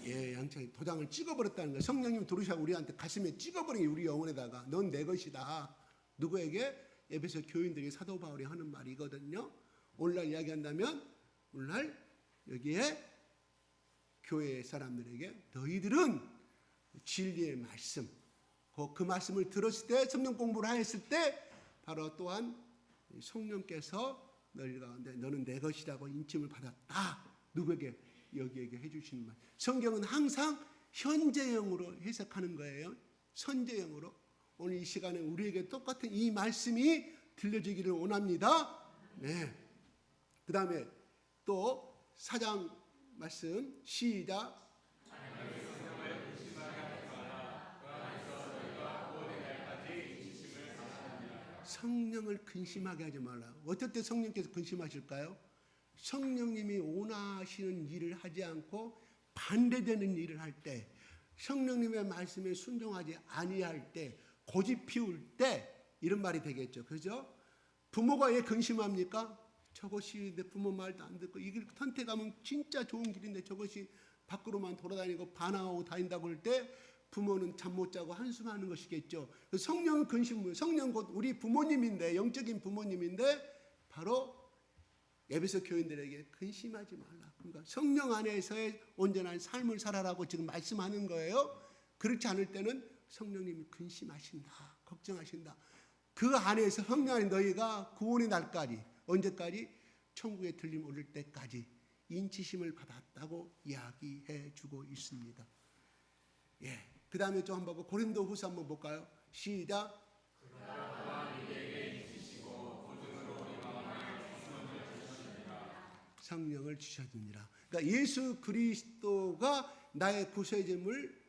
예, 양창이 도장을 찍어버렸다는 거예요. 성령님이 들어오셔서 우리한테 가슴에 찍어버린 게 우리 영혼에다가 넌 내 것이다. 누구에게? 에베소 교인들에게 사도 바울이 하는 말이거든요. 오늘날 이야기한다면 오늘날 여기에 교회 사람들에게 너희들은 진리의 말씀 그 말씀을 들었을 때 성령 공부를 하였을 때 바로 또한 성령께서 너희 가운데 너는 내 것이라고 인침을 받았다. 누구에게? 여기에게 해주시는 말. 성경은 항상 현재형으로 해석하는 거예요. 선제형으로. 오늘 이 시간에 우리에게 똑같은 이 말씀이 들려지기를 원합니다. 네. 그 다음에 또 4장 말씀 시작. 성령을 근심하게 하지 말라. 어떨 때 성령께서 근심하실까요? 성령님이 원하시는 일을 하지 않고 반대되는 일을 할 때, 성령님의 말씀에 순종하지 아니할 때, 고집 피울 때 이런 말이 되겠죠. 그죠? 부모가 왜 근심합니까? 저것이 내 부모 말도 안 듣고 이 길 선택하면 진짜 좋은 길인데 저것이 밖으로만 돌아다니고 반항하고 다닌다고 할 때 부모는 잠 못 자고 한숨하는 것이겠죠. 성령은 근심을, 성령 곧 우리 부모님인데, 영적인 부모님인데 바로 에베소 교인들에게 근심하지 말라. 그러니까 성령 안에서의 온전한 삶을 살아라고 지금 말씀하는 거예요. 그렇지 않을 때는 성령님이 근심하신다, 걱정하신다. 그 안에서 성령 너희가 구원의 날까지, 언제까지? 천국에 들림 오를 때까지 인치심을 받았다고 이야기해 주고 있습니다. 예. 그 다음에 좀 한번 보고 고린도후서 한번 볼까요? 시작. 성령을 주셨느니라. 그러니까 예수 그리스도가 나의 구세주를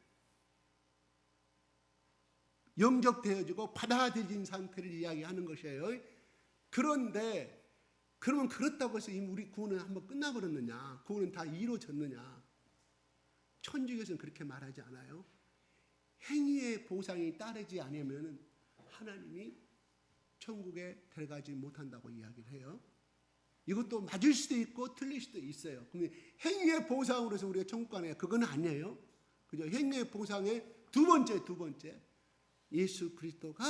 영접되어지고 받아들인 상태를 이야기하는 것이에요. 그런데 그러면 그렇다고 해서 이미 우리 구원은 한번 끝나버렸느냐? 구원은 다 이루어졌느냐? 천주교에서는 그렇게 말하지 않아요. 행위의 보상이 따르지 않으면 하나님이 천국에 들어가지 못한다고 이야기를 해요. 이것도 맞을 수도 있고 틀릴 수도 있어요. 그러면 행위의 보상으로서 우리가 천국 가냐? 그건 아니에요. 그죠? 행위의 보상의 두 번째 예수 그리스도가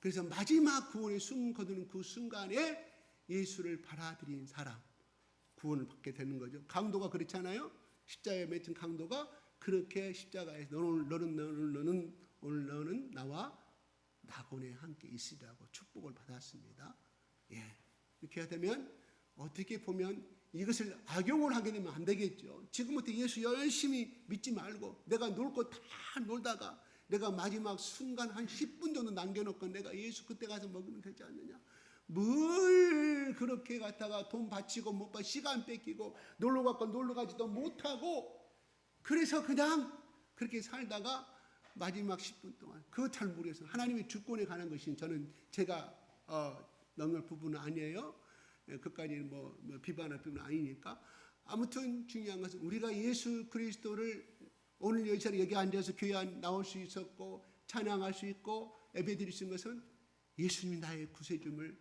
그래서 마지막 구원의 숨 거두는 그 순간에 예수를 받아들인 사람 구원을 받게 되는 거죠. 강도가 그렇잖아요. 십자가에 맺힌 강도가 그렇게 십자가에서 오늘 너는 나와 낙원에 함께 있으리라고 축복을 받았습니다. 예. 이렇게 되면 어떻게 보면 이것을 악용을 하게 되면 안 되겠죠. 지금부터 예수 열심히 믿지 말고 내가 놀 거 다 놀다가 내가 마지막 순간 한 10분 정도 남겨놓고 내가 예수 그때 가서 먹으면 되지 않느냐. 뭘 그렇게 갔다가 돈 바치고 못 받고 시간 뺏기고 놀러 갔고 놀러 가지도 못하고 그래서 그냥 그렇게 살다가 마지막 10분 동안 그거 잘 모르겠어요. 하나님의 주권에 관한 것이 저는 제가 넘을 부분은 아니에요. 그까지 뭐 비판할 부분은 아니니까. 아무튼 중요한 것은 우리가 예수 그리스도를 오늘 여기 앉아서 교회 나올 수 있었고 찬양할 수 있고 예배드릴 수 있는 것은 예수님이 나의 구세주를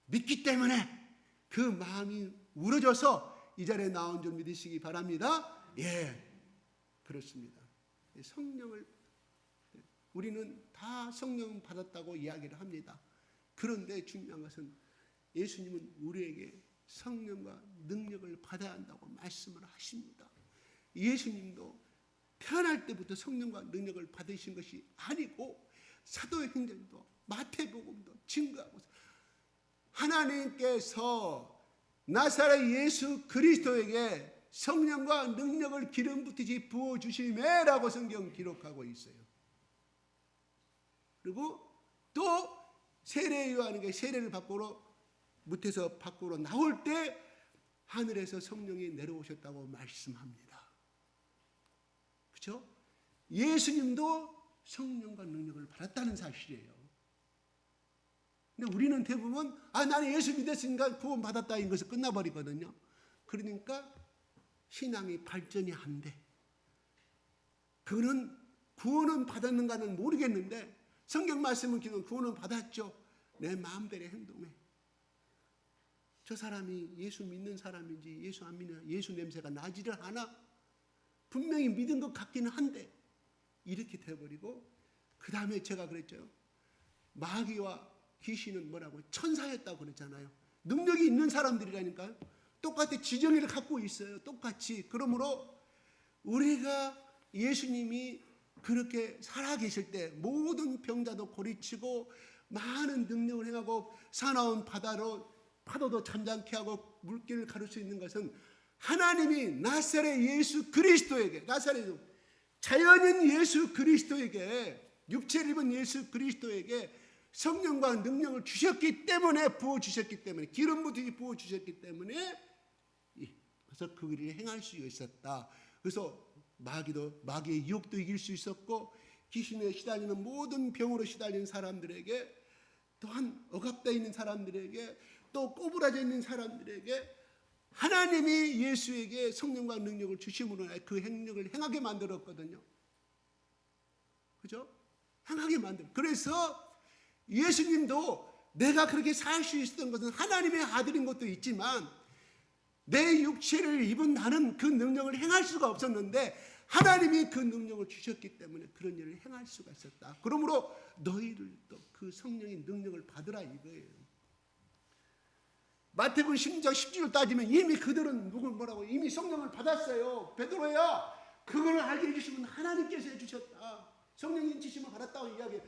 믿기 때문에 그 마음이 우러져서 이 자리에 나온 줄 믿으시기 바랍니다. 예, 그렇습니다. 성령을 우리는 다 성령 받았다고 이야기를 합니다. 그런데 중요한 것은 예수님은 우리에게 성령과 능력을 받아야 한다고 말씀을 하십니다. 예수님도 태어날 때부터 성령과 능력을 받으신 것이 아니고 사도행전도 마태복음도 증거하고 하나님께서 나사렛 예수 그리스도에게 성령과 능력을 기름 붓듯이 부어주심에라고 성경 기록하고 있어요. 그리고 또 세례 요한에게 세례를 받고 무태서 밖으로 나올 때 하늘에서 성령이 내려오셨다고 말씀합니다. 그렇죠? 예수님도 성령과 능력을 받았다는 사실이에요. 근데 우리는 대부분 나는 예수 믿었으니까 구원 받았다 인 것을 끝나버리거든요. 그러니까 신앙이 발전이 안 돼. 그거는 구원은 받았는가는 모르겠는데 성경 말씀은 구원은 받았죠. 내 마음대로 행동해. 저 사람이 예수 믿는 사람인지 예수 안 믿는 예수 냄새가 나지를 않아. 분명히 믿은 것 같기는 한데 이렇게 돼버리고 그 다음에 제가 그랬죠. 마귀와 귀신은 뭐라고 천사였다고 그랬잖아요. 능력이 있는 사람들이라니까요. 똑같이 지정의를 갖고 있어요. 똑같이. 그러므로 우리가 예수님이 그렇게 살아계실 때 모든 병자도 고리치고 많은 능력을 행하고 사나운 파도도 잠잠케 하고 물길을 가를 수 있는 것은 하나님이 나사렛 예수 그리스도에게 나사렛 자연인 예수 그리스도에게 육체를 입은 예수 그리스도에게 성령과 능력을 주셨기 때문에 부어주셨기 때문에 기름 부으시 부어주셨기 때문에 그래서 그 일을 행할 수 있었다. 그래서 마귀의 유혹도 이길 수 있었고 귀신에 시달리는 모든 병으로 시달리는 사람들에게 또한 억압되어 있는 사람들에게 또 꼬부라져 있는 사람들에게 하나님이 예수에게 성령과 능력을 주심으로 그 행력을 행하게 만들었거든요. 그죠? 행하게 만들어. 그래서 예수님도 내가 그렇게 살 수 있었던 것은 하나님의 아들인 것도 있지만 내 육체를 입은 나는 그 능력을 행할 수가 없었는데 하나님이 그 능력을 주셨기 때문에 그런 일을 행할 수가 있었다. 그러므로 너희들도 그 성령의 능력을 받으라 이거예요. 마태복음 10장 10절을 따지면 이미 그들은 뭐라고 이미 성령을 받았어요. 베드로야 그걸 알게 해주시면 하나님께서 해주셨다. 성령의 인치심을 받았다고 이야기해.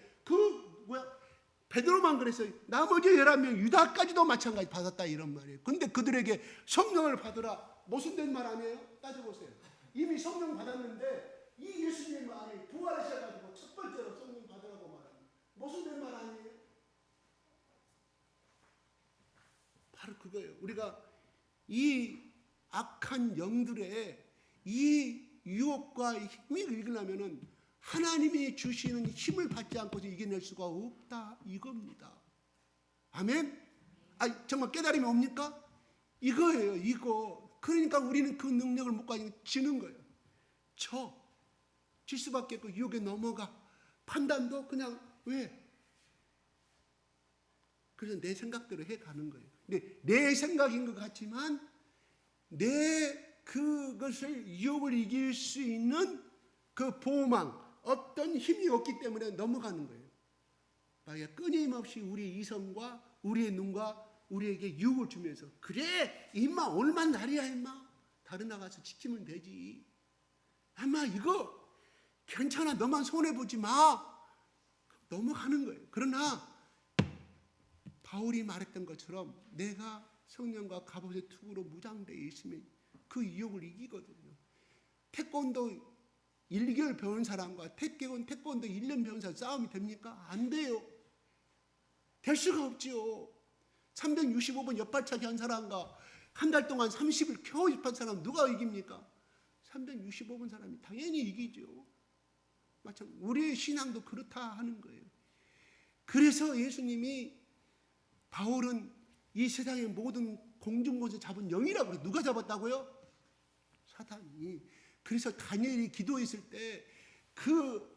베드로만 그랬어요. 나머지 11명 유다까지도 마찬가지 받았다 이런 말이에요. 근데 그들에게 성령을 받으라 무슨 된 말 아니에요? 따져보세요. 이미 성령 받았는데 이 예수님의 말이 부활하셔가지고 첫 번째로 성령 받으라고 말합니다. 무슨 된 말 아니에요? 바로 그거예요. 우리가 이 악한 영들의 이 유혹과 힘을 이기려면은 하나님이 주시는 힘을 받지 않고서 이겨낼 수가 없다 이겁니다. 아멘? 정말 깨달음이 옵니까? 이거예요. 이거. 그러니까 우리는 그 능력을 못 가지고 지는 거예요. 질 수밖에 없고 유혹에 넘어가. 판단도 그냥 왜? 그래서 내 생각대로 해가는 거예요. 근데 내 생각인 것 같지만 그것을 유혹을 이길 수 있는 그 보호망 어떤 힘이 없기 때문에 넘어가는 거예요. 만약 끊임없이 우리의 이성과 우리의 눈과 우리에게 유혹을 주면서 그래 임마 오늘만 날이야 임마 다른 나가서 지키면 되지. 아마 이거 괜찮아 너만 손해보지 마. 넘어가는 거예요. 그러나 바울이 말했던 것처럼 내가 성령과 갑옷의 투구로 무장되어 있으면 그 유혹을 이기거든요. 태권도 1개월 배운 사람과 태권도 1년 배운 사람 싸움이 됩니까? 안 돼요. 될 수가 없지요. 365번 옆발차기 한 사람과 한 달 동안 30일 겨우 입한 사람 누가 이깁니까? 365번 사람이 당연히 이기죠. 마찬가지 우리의 신앙도 그렇다 하는 거예요. 그래서 예수님이 바울은 이 세상의 모든 공중권세 잡은 영이라고 그래요. 누가 잡았다고요? 사탄이. 그래서 다니엘이 기도했을 때 그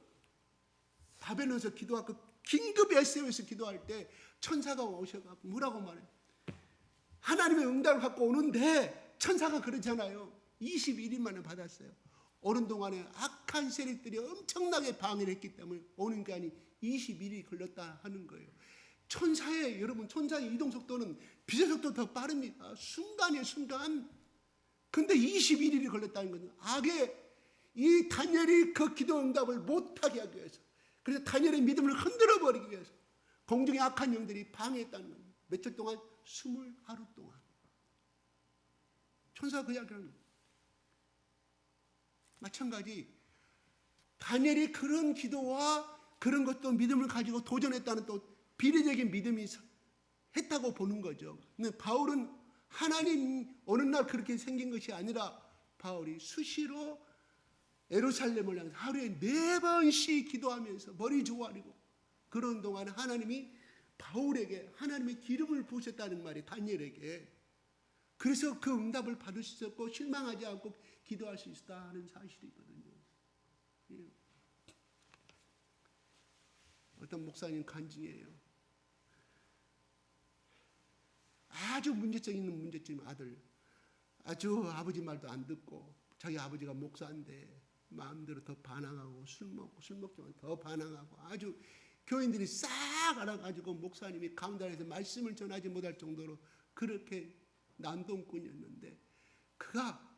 바벨론에서 기도하고 긴급 SOS 기도할 때 천사가 오셔가지고 뭐라고 말해요? 하나님의 응답을 받고 오는데 천사가 그러잖아요. 21일 만에 받았어요. 오는 동안에 악한 세력들이 엄청나게 방해를 했기 때문에 오는 기간이 21일이 걸렸다 하는 거예요. 여러분 천사의 이동 속도는 빛의 속도 더 빠릅니다. 순간이에요 순간. 근데 21일이 걸렸다는 것은 악의 이 다니엘이 그 기도 응답을 못하게 하기 위해서 그래서 다니엘의 믿음을 흔들어 버리기 위해서 공중의 악한 영들이 방해했다는 거예요. 며칠 동안 20하루 동안 천사가 그 이야기를 하는 거예요. 마찬가지 다니엘이 그런 기도와 그런 것도 믿음을 가지고 도전했다는 또 비례적인 믿음이 했다고 보는 거죠. 근데 바울은 하나님 어느 날 그렇게 생긴 것이 아니라 바울이 수시로 예루살렘을 향해서 하루에 4번씩 기도하면서 머리 조아리고 그런 동안에 하나님이 바울에게 하나님의 기름을 부으셨다는 말이 다니엘에게. 그래서 그 응답을 받을 수 있었고 실망하지 않고 기도할 수 있었다 하는 사실이거든요. 예. 어떤 목사님 간증이에요. 아주 문제점 있는 문제점 아들. 아주 아버지 말도 안 듣고 자기 아버지가 목사인데 마음대로 더 반항하고 술 먹지만 더 반항하고 아주 교인들이 싹 알아가지고 목사님이 가운데에서 말씀을 전하지 못할 정도로 그렇게 난동꾼이었는데 그가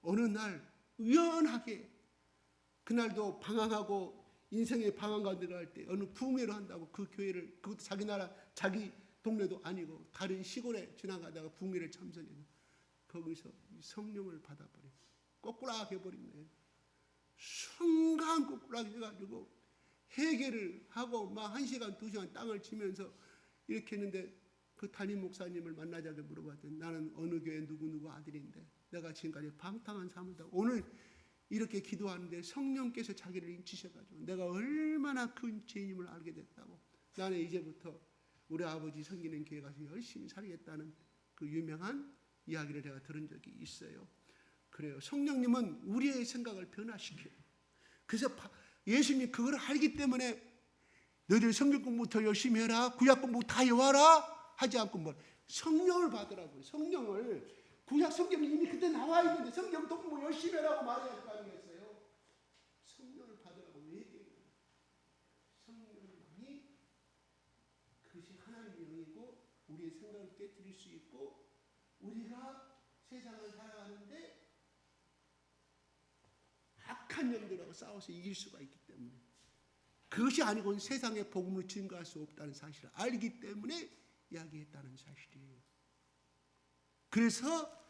어느 날 우연하게 그날도 방황하고 인생의 방황가 들어갈 때 어느 부흥회를 한다고 그 교회를 그것도 자기 나라 자기 동네도 아니고 다른 시골에 지나가다가 부흥회를 참석해서 거기서 성령을 받아버려 꼬꾸락 해버린 거예요. 순간 꼬꾸락 해가지고 회개를 하고 막 1시간 2시간 땅을 치면서 이렇게 했는데 그 담임 목사님을 만나자고 물어봤더니 나는 어느 교회 누구누구 아들인데 내가 지금까지 방탕한 삶을 다 오늘 이렇게 기도하는데 성령께서 자기를 인치셔가지고 내가 얼마나 큰 죄인임을 알게 됐다고 나는 이제부터 우리 아버지 섬기는 교회 가서 열심히 살겠다는 그 유명한 이야기를 제가 들은 적이 있어요. 그래요. 성령님은 우리의 생각을 변화시켜요. 그래서 예수님이 그걸 알기 때문에 너희들 성경 공부 더 열심히 해라. 구약 공부 다 외워라. 하지 않고 뭘 성령을 받으라고요. 성령을 구약 성경이 이미 그때 나와 있는데 성경 공부 열심히 하라고 말해야 할 거 아니겠어요? 성령을 받으라고 얘기해요. 성령이 그것이 하나님의 영이고 우리의 생각을 깨뜨릴 수 있고 우리가 세상을 살아가는데 악한 영들하고 싸워서 이길 수가 있기 때문에 그것이 아니고는 세상에 복음을 증거할 수 없다는 사실을 알기 때문에 이야기했다는 사실이에요. 그래서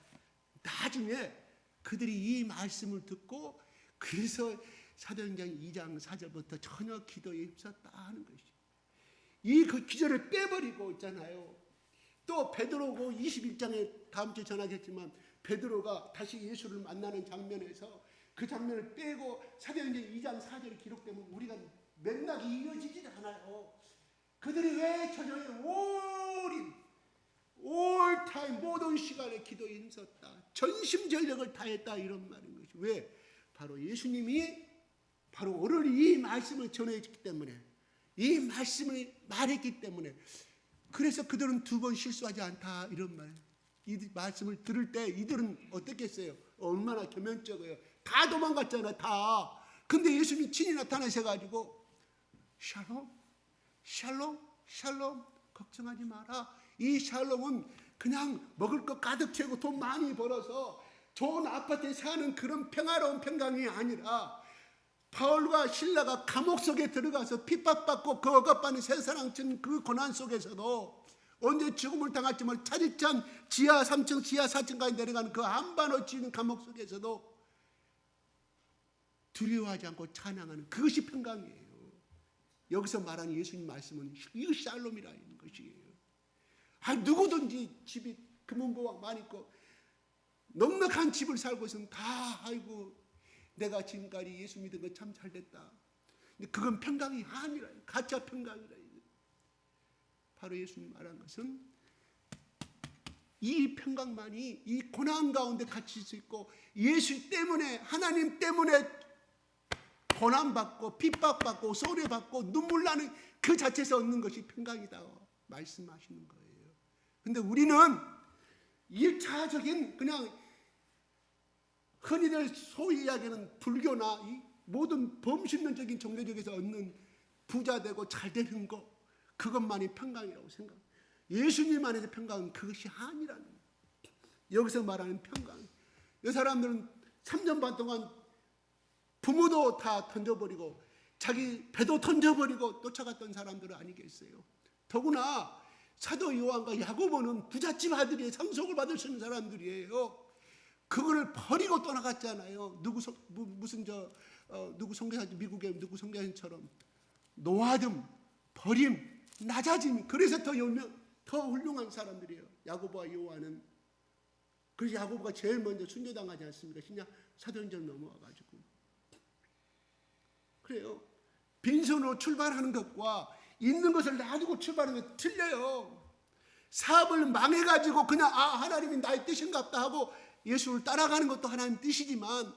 나중에 그들이 이 말씀을 듣고 그래서 사도행전 2장 4절부터 전혀 기도에 힘썼다 하는 것이 이 그 기절을 빼버리고 있잖아요. 또 베드로고 21장에 다음 주에 전하겠지만 베드로가 다시 예수를 만나는 장면에서 그 장면을 빼고 사도행전 2장 4절이 기록되면 우리가 맥락이 이어지지 않아요. 그들이 왜 저녁에 올타임 모든 시간에 기도에 힘썼다. 전심전력을 다했다 이런 말인 것이 왜? 바로 예수님이 바로 오늘 이 말씀을 전해줬기 때문에 이 말씀을 말했기 때문에 그래서 그들은 두 번 실수하지 않다 이런 말. 이 말씀을 들을 때 이들은 어떻겠어요? 얼마나 겸연쩍어요. 다 도망갔잖아 다. 근데 예수님이 친히 나타나셔가지고 샬롬 샬롬 샬롬 걱정하지 마라. 이 샬롬은 그냥 먹을 것 가득 채우고 돈 많이 벌어서 좋은 아파트에 사는 그런 평화로운 평강이 아니라 바울과 실라가 감옥 속에 들어가서 핍박받고 그 억압받는 세사랑친 그 고난 속에서도 언제 죽음을 당할지 모르는 차디찬 지하 3층 지하 4층까지 내려가는 그 한반어치 있는 감옥 속에서도 두려워하지 않고 찬양하는 그것이 평강이에요. 여기서 말하는 예수님 말씀은 이거 샬롬이라는 것이에요. 누구든지 집이 금은보화 많이 있고 넉넉한 집을 살고 있으면 다 아이고 내가 지금까지 예수 믿은 거 참 잘됐다. 근데 그건 평강이 아니라 가짜 평강이라. 바로 예수님 말한 것은 이 평강만이 이 고난 가운데 갇힐 수 있고 예수 때문에 하나님 때문에 고난받고 핍박받고 소리받고 눈물 나는 그 자체에서 얻는 것이 평강이다 말씀하시는 거예요. 근데 우리는 1차적인 그냥 흔히들 소위 이야기하는 불교나 이 모든 범신론적인 종교적에서 얻는 부자 되고 잘 되는 거 그것만이 평강이라고 생각. 예수님 안에서 평강은 그것이 아니라는 거예요. 여기서 말하는 평강. 이 사람들은 3년 반 동안 부모도 다 던져버리고 자기 배도 던져버리고 쫓아갔던 사람들은 아니겠어요. 더구나 사도 요한과 야고보는 부잣집 아들이에요. 상속을 받을 수 있는 사람들이에요. 그거를 버리고 떠나갔잖아요. 누구 선교사님 미국의 누구 선교사님처럼 노아듬, 버림, 낮아짐. 그래서 더 훌륭한 사람들이에요. 야고보와 요한은. 그래서 야고보가 제일 먼저 순교당하지 않습니까? 신약 사도행전 넘어와가지고. 그래요. 빈손으로 출발하는 것과 있는 것을 놔두고 출발하는 게 틀려요. 사업을 망해가지고 그냥 하나님이 나의 뜻인가 보다 하고 예수를 따라가는 것도 하나님 뜻이지만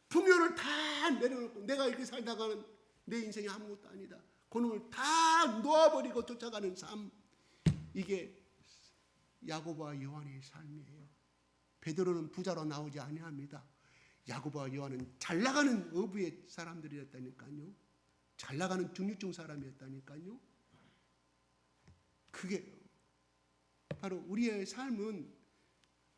풍요를 다 내려놓고 내가 이렇게 살다가는 내 인생이 아무것도 아니다. 그놈을 다 놓아버리고 쫓아가는 삶. 이게 야고보와 요한의 삶이에요. 베드로는 부자로 나오지 아니합니다. 야고보와 요한은 잘 나가는 어부의 사람들이었다니까요. 잘 나가는 중립중 사람이었다니까요. 그게 바로 우리의 삶은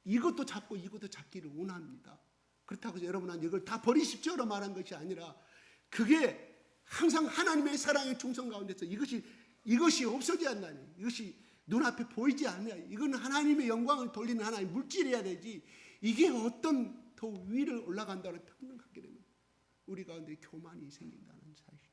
이것도 잡고 이것도 잡기를 원합니다. 그렇다고 해서 여러분은 이걸 다 버리십시오로 말한 것이 아니라 그게 항상 하나님의 사랑의 중성 가운데서 이것이 없어져야 한다니. 이것이 눈앞에 보이지 않아요. 이건 하나님의 영광을 돌리는 하나의 물질이어야 되지. 이게 어떤 더 위를 올라간다는 평등 갖게 되면 우리 가운데 교만이 생긴다는 사실.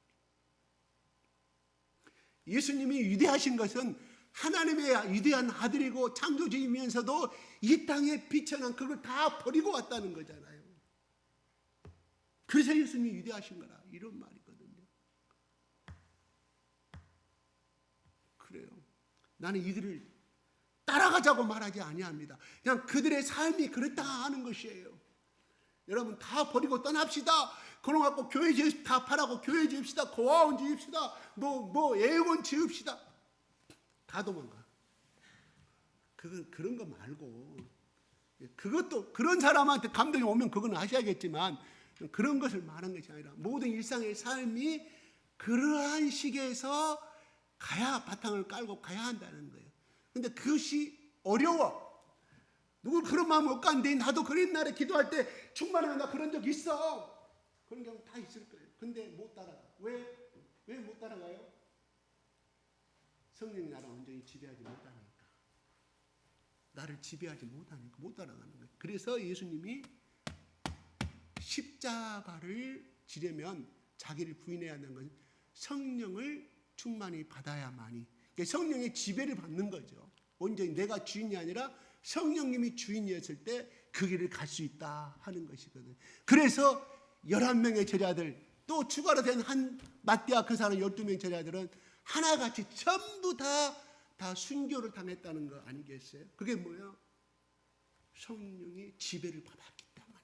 예수님이 위대하신 것은 하나님의 위대한 아들이고 창조주이면서도 이 땅에 비천한 그걸 다 버리고 왔다는 거잖아요. 그래서 예수님이 위대하신 거라 이런 말이거든요. 그래요. 나는 이들을 따라가자고 말하지 아니합니다. 그냥 그들의 삶이 그렇다 하는 것이에요. 여러분 다 버리고 떠납시다. 그런 거 갖고 교회 다 팔아고 교회 지읍시다. 고아원 지읍시다. 애원 지읍시다. 다 도망가. 그런 거 말고 그것도 그런 사람한테 감동이 오면 그건 하셔야겠지만 그런 것을 말한 것이 아니라 모든 일상의 삶이 그러한 시기에서 가야 바탕을 깔고 가야 한다는 거예요. 근데 그것이 어려워. 누구 그런 마음 못 가는데 나도 그런 날에 기도할 때 충만하면 나 그런 적 있어. 그런 경우 다 있을 거예요. 근데 못 따라가. 왜? 왜 못 따라가요? 성령이 나를 온전히 지배하지 못하니까. 나를 지배하지 못하니까 못 따라가는 거예요. 그래서 예수님이 십자가를 지려면 자기를 부인해야 하는 것은 성령을 충만히 받아야만이, 성령의 지배를 받는 거죠. 온전히 내가 주인이 아니라 성령님이 주인이었을 때 그 길을 갈 수 있다 하는 것이거든요. 그래서 11명의 제자들, 또 추가로 된 한 마띠아 그 사람 12명 제자들은 하나같이 전부 다 순교를 당했다는 거 아니겠어요? 그게 뭐예요? 성령이 지배를 받았기 때문에.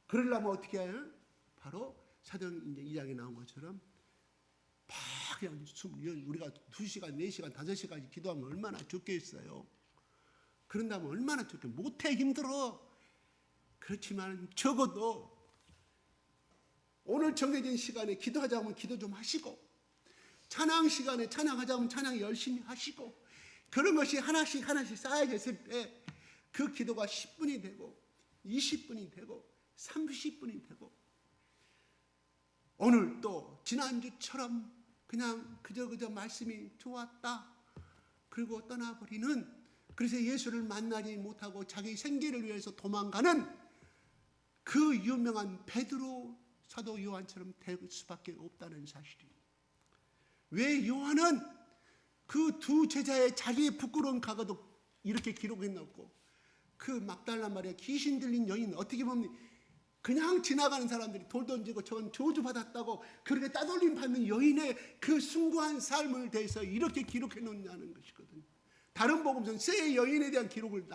그러려면 어떻게 해요? 바로 사도행 2장에 나온 것처럼 막 그냥 우리가 2시간, 4시간, 5시간까지 기도하면 얼마나 좋겠어요. 그런다면 얼마나 좋겠어요. 못해, 힘들어. 그렇지만 적어도 오늘 정해진 시간에 기도하자면 기도 좀 하시고, 찬양 시간에 찬양하자면 찬양 열심히 하시고, 그런 것이 하나씩 쌓여졌을 때 그 기도가 10분이 되고 20분이 되고 30분이 되고, 오늘 또 지난주처럼 그냥 그저 말씀이 좋았다 그리고 떠나버리는, 그래서 예수를 만나지 못하고 자기 생계를 위해서 도망가는 그 유명한 베드로 사도 요한처럼 될 수밖에 없다는 사실이에요. 왜 요한은 그 두 제자의 자기의 부끄러운 과거도 이렇게 기록해놓고, 그 막달라 마리아 귀신 들린 여인, 어떻게 보면 그냥 지나가는 사람들이 돌 던지고 저건 저주받았다고 그렇게 따돌림 받는 여인의 그 숭고한 삶을 대해서 이렇게 기록해 놓냐는 것이거든요. 다른 복음서는 세 여인에 대한 기록을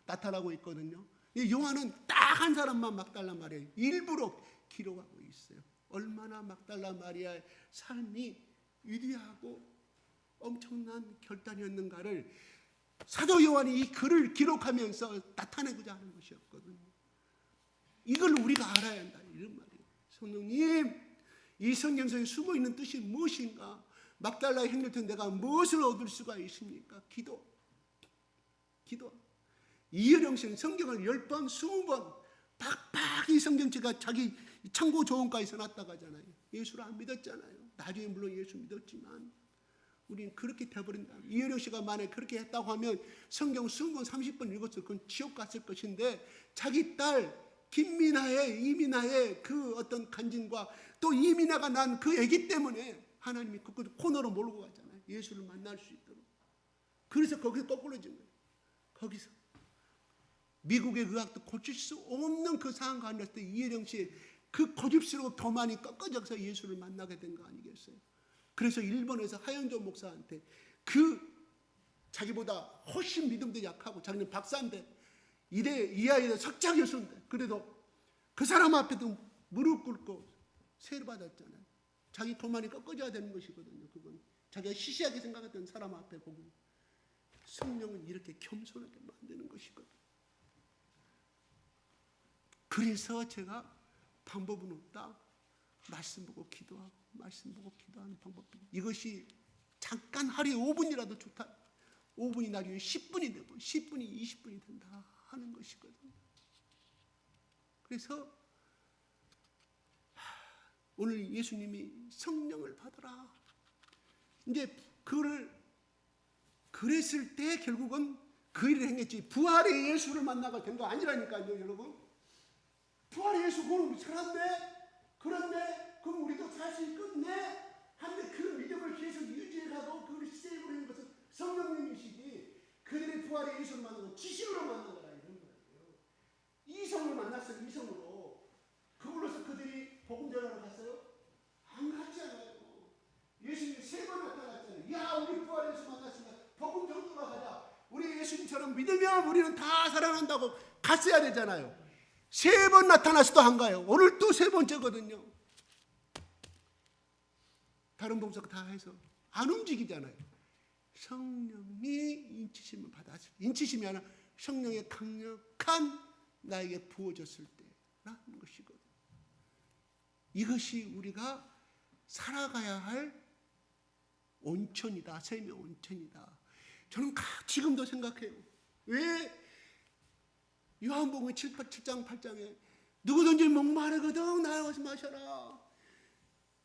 나타나고 있거든요. 요한은 딱 한 사람만 막달라 마리아 일부러 기록하고 있어요. 얼마나 막달라 마리아의 삶이 위대하고 엄청난 결단이었는가를 사도 요한이 이 글을 기록하면서 나타내고자 하는 것이었거든요. 이걸 우리가 알아야 한다, 이런 말이에요. 성령님, 이 성경서에 숨어있는 뜻이 무엇인가? 막달라의 행렬 때 내가 무엇을 얻을 수가 있습니까? 기도. 이혜령 씨는 성경을 10번, 20번 팍팍 이 성경책가 자기 참고 조언까지 써놨다고 하잖아요. 예수를 안 믿었잖아요. 나중에 물론 예수 믿었지만 우리는 그렇게 돼버린다. 이혜령 씨가 만약에 그렇게 했다고 하면 성경 20번, 30번 읽었을 그건 지옥 갔을 것인데, 자기 딸 이민아의 그 어떤 간증과 또 이민아가 난 그 애기 때문에 하나님이 그 코너로 몰고 가잖아요. 예수를 만날 수 있도록. 그래서 거기서 거꾸로진 거예요. 거기서 미국의 의학도 고칠 수 없는 그 상황 가운데서 이혜령 씨의 그 고집스러워 더 많이 꺾어져서 예수를 만나게 된 거 아니겠어요? 그래서 일본에서 하영조 목사한테 그 자기보다 훨씬 믿음도 약하고 자기는 박사인데 이하에도 석자 교수인데 그래도 그 사람 앞에도 무릎 꿇고 세를 받았잖아요. 자기 더 많이 꺾어져야 되는 것이거든요. 그건 자기가 시시하게 생각했던 사람 앞에 보고, 성령은 이렇게 겸손하게 만드는 것이거든요. 그래서 제가 방법은 없다. 말씀 보고 기도하고 말씀 보고 기도하는 방법. 이것이 잠깐 하루에 5분이라도 좋다. 5분이 나중에 10분이 되고 10분이 20분이 된다 하는 것이거든요. 그래서 오늘 예수님이 성령을 받아라. 이제 그랬을 때 결국은 그 일을 행했지. 부활의 예수를 만나가 된 거 아니라니까요, 여러분. 부활의 예수 그럼 그런데 그럼 우리도 살 수 있겠네. 한데 그 믿음을 계속 유지해가고 그걸 세이브로 하는 것은 성령님이시지, 그들의 부활의 예수를 만나고 지식으로 만난 거라 이런 거예요. 이성을 만났어요. 이성으로. 그걸로서 그들이 복음 전하러 갔어요? 안 갔잖아요. 예수님이 3번 나타났잖아요. 야, 우리 부활의 예수 만났으니까 복음 전도로 가자. 우리 예수님처럼 믿으면 우리는 다 살아난다고 갔어야 되잖아요. 3번 나타나서도 안 가요. 오늘 또 3번째거든요. 다른 복음서 다 해서 안 움직이잖아요. 성령이 인치심을 받았을 때, 인치심이 아니라 성령의 강력한 나에게 부어졌을 때라는 것이거든요. 이것이 우리가 살아가야 할 온천이다. 생명 온천이다. 저는 지금도 생각해요. 왜 요한복음 7장 8장에 누구든지 목마르거든 나와 마셔라.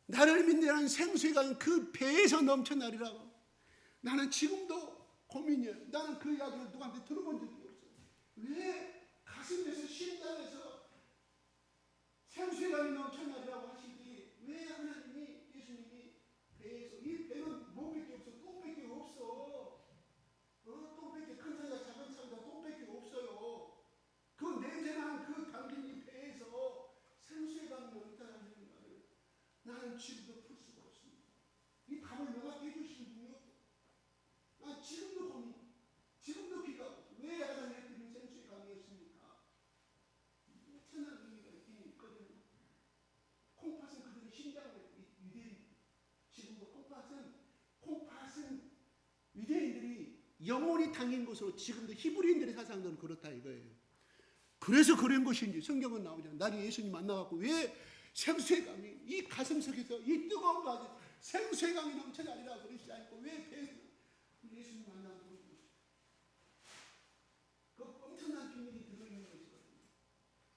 나를 믿는 생수의 강은 그 배에서 넘쳐나리라고. 나는 지금도 고민이에요. 나는 그 이야기를 누구한테 들어본 적이 없어요. 왜 가슴에서 심장에서 생수의 강이 넘쳐나리라고 하시지, 왜 하나님이, 예수님이 배에서, 이 배는 뭐밖에 없어, 똥밖에 없어. 똥밖에, 큰 산이다 작은 산이다 똥밖에 없어요. 그 냄새나는 그 담긴 이 배에서 생수의 강이 넘쳐나는 말을 나는 지금도 풀 수가 없습니다. 이 답을 명확히 해주신 분이 없고, 난 지금도 고민, 지금도 기도하고, 왜 하나님의 생수의 강이었습니까? 엄청난 의미가 있긴 있거든요. 콩팥은 그들의 심장을 유대인, 지금도 콩팥은 유대인들이 영혼이 담긴 것으로 지금도 히브리인들의 사상들은 그렇다 이거예요. 그래서 그런 것인지 성경은 나오잖아요. 나는 예수님 만나갖고 왜 생수의 강이 이 가슴 속에서 이 뜨거운 가슴 생수의 강이 넘쳐나리라 그러시지 않고 왜 배에서 예수님 만나는 것이죠. 그 엄청난 비밀이 들어있는 것이거든요.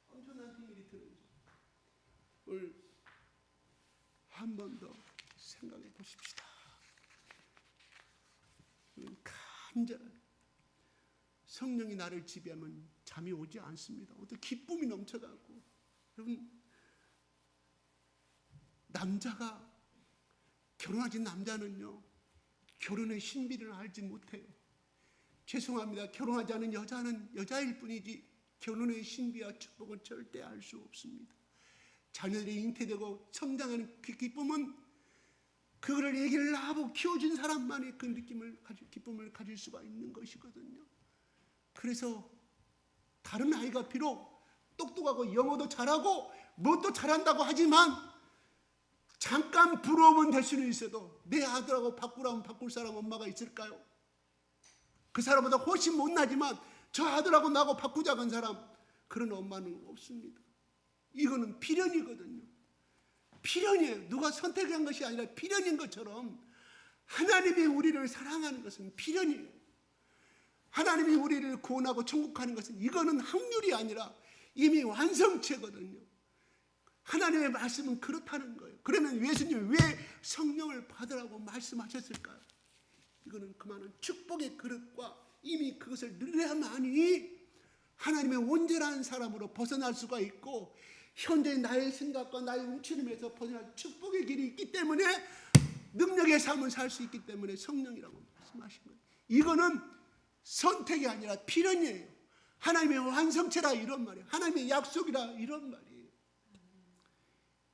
엄청난 비밀이 들어있죠. 오늘 한 번 더 생각해 보십시다. 간절하게 성령이 나를 지배하면 잠이 오지 않습니다. 어떤 기쁨이 넘쳐가고. 여러분, 남자가 결혼하진 남자는요 결혼의 신비를 알지 못해요. 죄송합니다. 결혼하지 않은 여자는 여자일 뿐이지 결혼의 신비와 축복은 절대 알 수 없습니다. 자녀들이 잉태되고 성장하는 그 기쁨은 그거를 애기를 낳고 키워준 사람만이 그 기쁨을 가질 수가 있는 것이거든요. 그래서 다른 아이가 비록 똑똑하고 영어도 잘하고 뭣도 잘한다고 하지만 잠깐 부러우면 될 수는 있어도 내 아들하고 바꾸라면 바꿀 사람 엄마가 있을까요? 그 사람보다 훨씬 못나지만 저 아들하고 나하고 바꾸자고 한 사람, 그런 엄마는 없습니다. 이거는 필연이거든요. 필연이에요. 누가 선택한 것이 아니라 필연인 것처럼 하나님이 우리를 사랑하는 것은 필연이에요. 하나님이 우리를 구원하고 천국하는 것은 이거는 확률이 아니라 이미 완성체거든요. 하나님의 말씀은 그렇다는 거예요. 그러면 예수님이 왜 성령을 받으라고 말씀하셨을까요? 이거는 그 많은 축복의 그릇과 이미 그것을 누려야만이 하나님의 온전한 사람으로 벗어날 수가 있고 현재 나의 생각과 나의 움츠림에서 벗어날 축복의 길이 있기 때문에 능력의 삶을 살 수 있기 때문에 성령이라고 말씀하신 거예요. 이거는 선택이 아니라 필연이에요. 하나님의 완성체라 이런 말이에요. 하나님의 약속이라 이런 말이에요.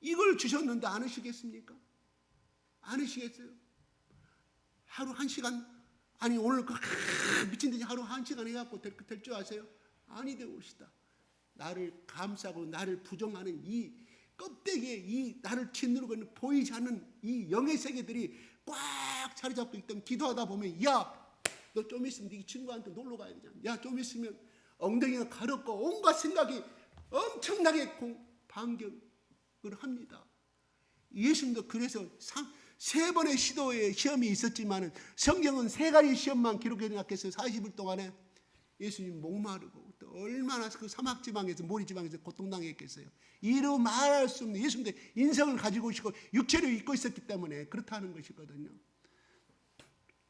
이걸 주셨는데 안 하시겠습니까? 안 하시겠어요? 하루 1시간, 아니 오늘 미친듯이 하루 1시간 해갖고 될 줄 아세요? 아니 되옵시다. 나를 감싸고 나를 부정하는 이 껍데기에 이 나를 짓누르고 있는 보이지 않는 이 영의 세계들이 꽉 자리 잡고 있다면 기도하다 보면 야 너 좀 있으면 네 친구한테 놀러 가야 되잖아. 야 좀 있으면 엉덩이가 가렵고 온갖 생각이 엄청나게 반격을 합니다. 예수님도 그래서 3번의 시도의 시험이 있었지만 성경은 3가지 시험만 기록해 놨겠어요. 40일 동안에 예수님 목마르고 또 얼마나 그 사막지방에서 모리지방에서 고통당했겠어요. 이루 말할 수 없는 예수님도 인성을 가지고 오시고 육체를 입고 있었기 때문에 그렇다는 것이거든요.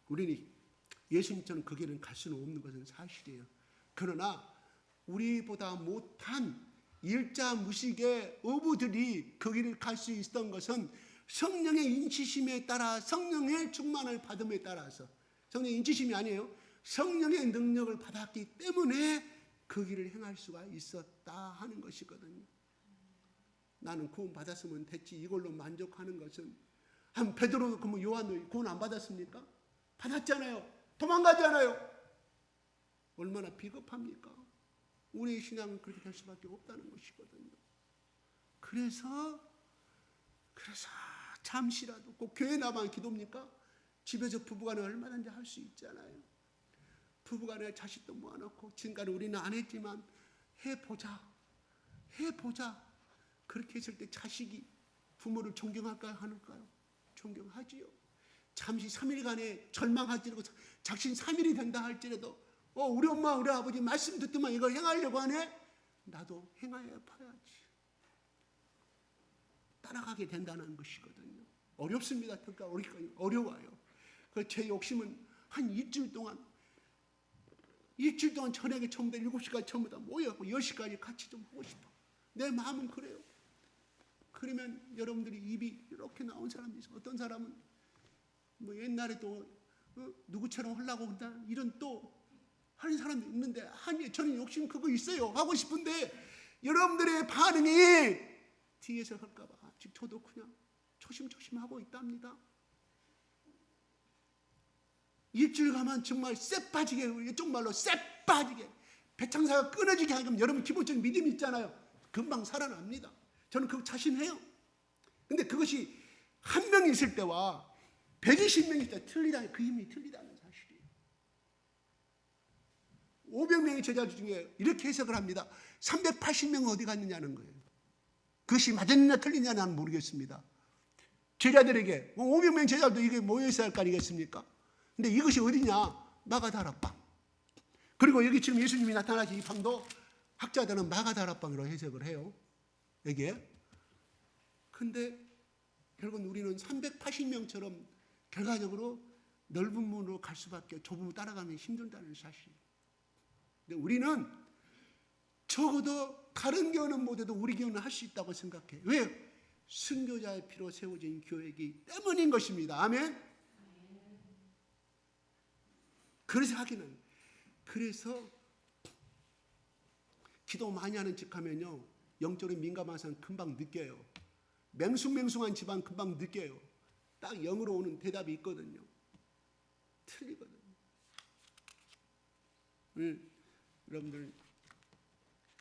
우리는 예수님처럼 그 길은 갈 수는 없는 것은 사실이에요. 그러나 우리보다 못한 일자무식의 어부들이 그 길을 갈 수 있었던 것은 성령의 인치심에 따라 성령의 충만을 받음에 따라서 성령의 인치심이 아니에요. 성령의 능력을 받았기 때문에 그 길을 행할 수가 있었다 하는 것이거든요. 나는 구원 받았으면 됐지 이걸로 만족하는 것은 한 베드로 그러면 요한도 구원 안 받았습니까? 받았잖아요. 도망가잖아요. 얼마나 비겁합니까? 우리의 신앙은 그렇게 될 수밖에 없다는 것이거든요. 그래서 잠시라도 꼭 교회 나만 기도입니까? 집에서 부부간에 얼마든지 할 수 있잖아요. 부부간에 자식도 모아놓고 지금까지 우리는 안 했지만 해보자. 그렇게 했을 때 자식이 부모를 존경할까요? 하는가요? 존경하지요. 잠시 3일간에 절망할지라도 작심 3일이 된다 할지라도 우리 엄마 우리 아버지 말씀 듣더만 이걸 행하려고 하네. 나도 행하여 봐야지. 나가게 된다는 것이거든요. 어렵습니다. 그러니까 어려워요. 제 욕심은 한 일주일 동안 저녁에 전부 다 7시까지 전부 다 모여갖고 10시까지 같이 좀 하고 싶어. 내 마음은 그래요. 그러면 여러분들이 입이 이렇게 나온 사람이 있어. 어떤 사람은 뭐 옛날에 또 누구처럼 하려고 한다 이런 또 하는 사람도 있는데, 아니 저는 욕심 그거 있어요. 하고 싶은데 여러분들의 반응이 뒤에서 할까봐 아직 저도 그냥 조심조심하고 있답니다. 일주일 가면 정말 쎄 빠지게, 이쪽 말로 쎄 빠지게 배창사가 끊어지게 하면 여러분 기본적인 믿음이 있잖아요. 금방 살아납니다. 저는 그거 자신해요. 근데 그것이 한 명 있을 때와 120명이 있을 때 틀리다는, 그 힘이 틀리다는 사실이에요. 500명의 제자 중에 이렇게 해석을 합니다. 380명은 어디 갔느냐는 거예요. 그것이 맞았느냐 틀리냐는 모르겠습니다. 제자들에게 500명 제자도 이게 모여 있어야 할 거 아니겠습니까? 근데 이것이 어디냐? 마가다락방. 그리고 여기 지금 예수님이 나타나신 이 방도 학자들은 마가다락방으로 해석을 해요. 여기에. 근데 결국은 우리는 380명처럼 결과적으로 넓은 문으로 갈 수밖에, 좁은 문 따라가면 힘들다는 사실. 근데 우리는 적어도 다른 교회는 못해도 우리 교회는 할 수 있다고 생각해. 왜? 순교자의 피로 세워진 교회이기 때문인 것입니다. 아멘. 그래서 하기는, 그래서 기도 많이 하는 척 하면요, 영적으로 민감한 사람 금방 느껴요. 맹숭맹숭한 집안 금방 느껴요. 딱 영으로 오는 대답이 있거든요. 틀리거든요. 여러분들,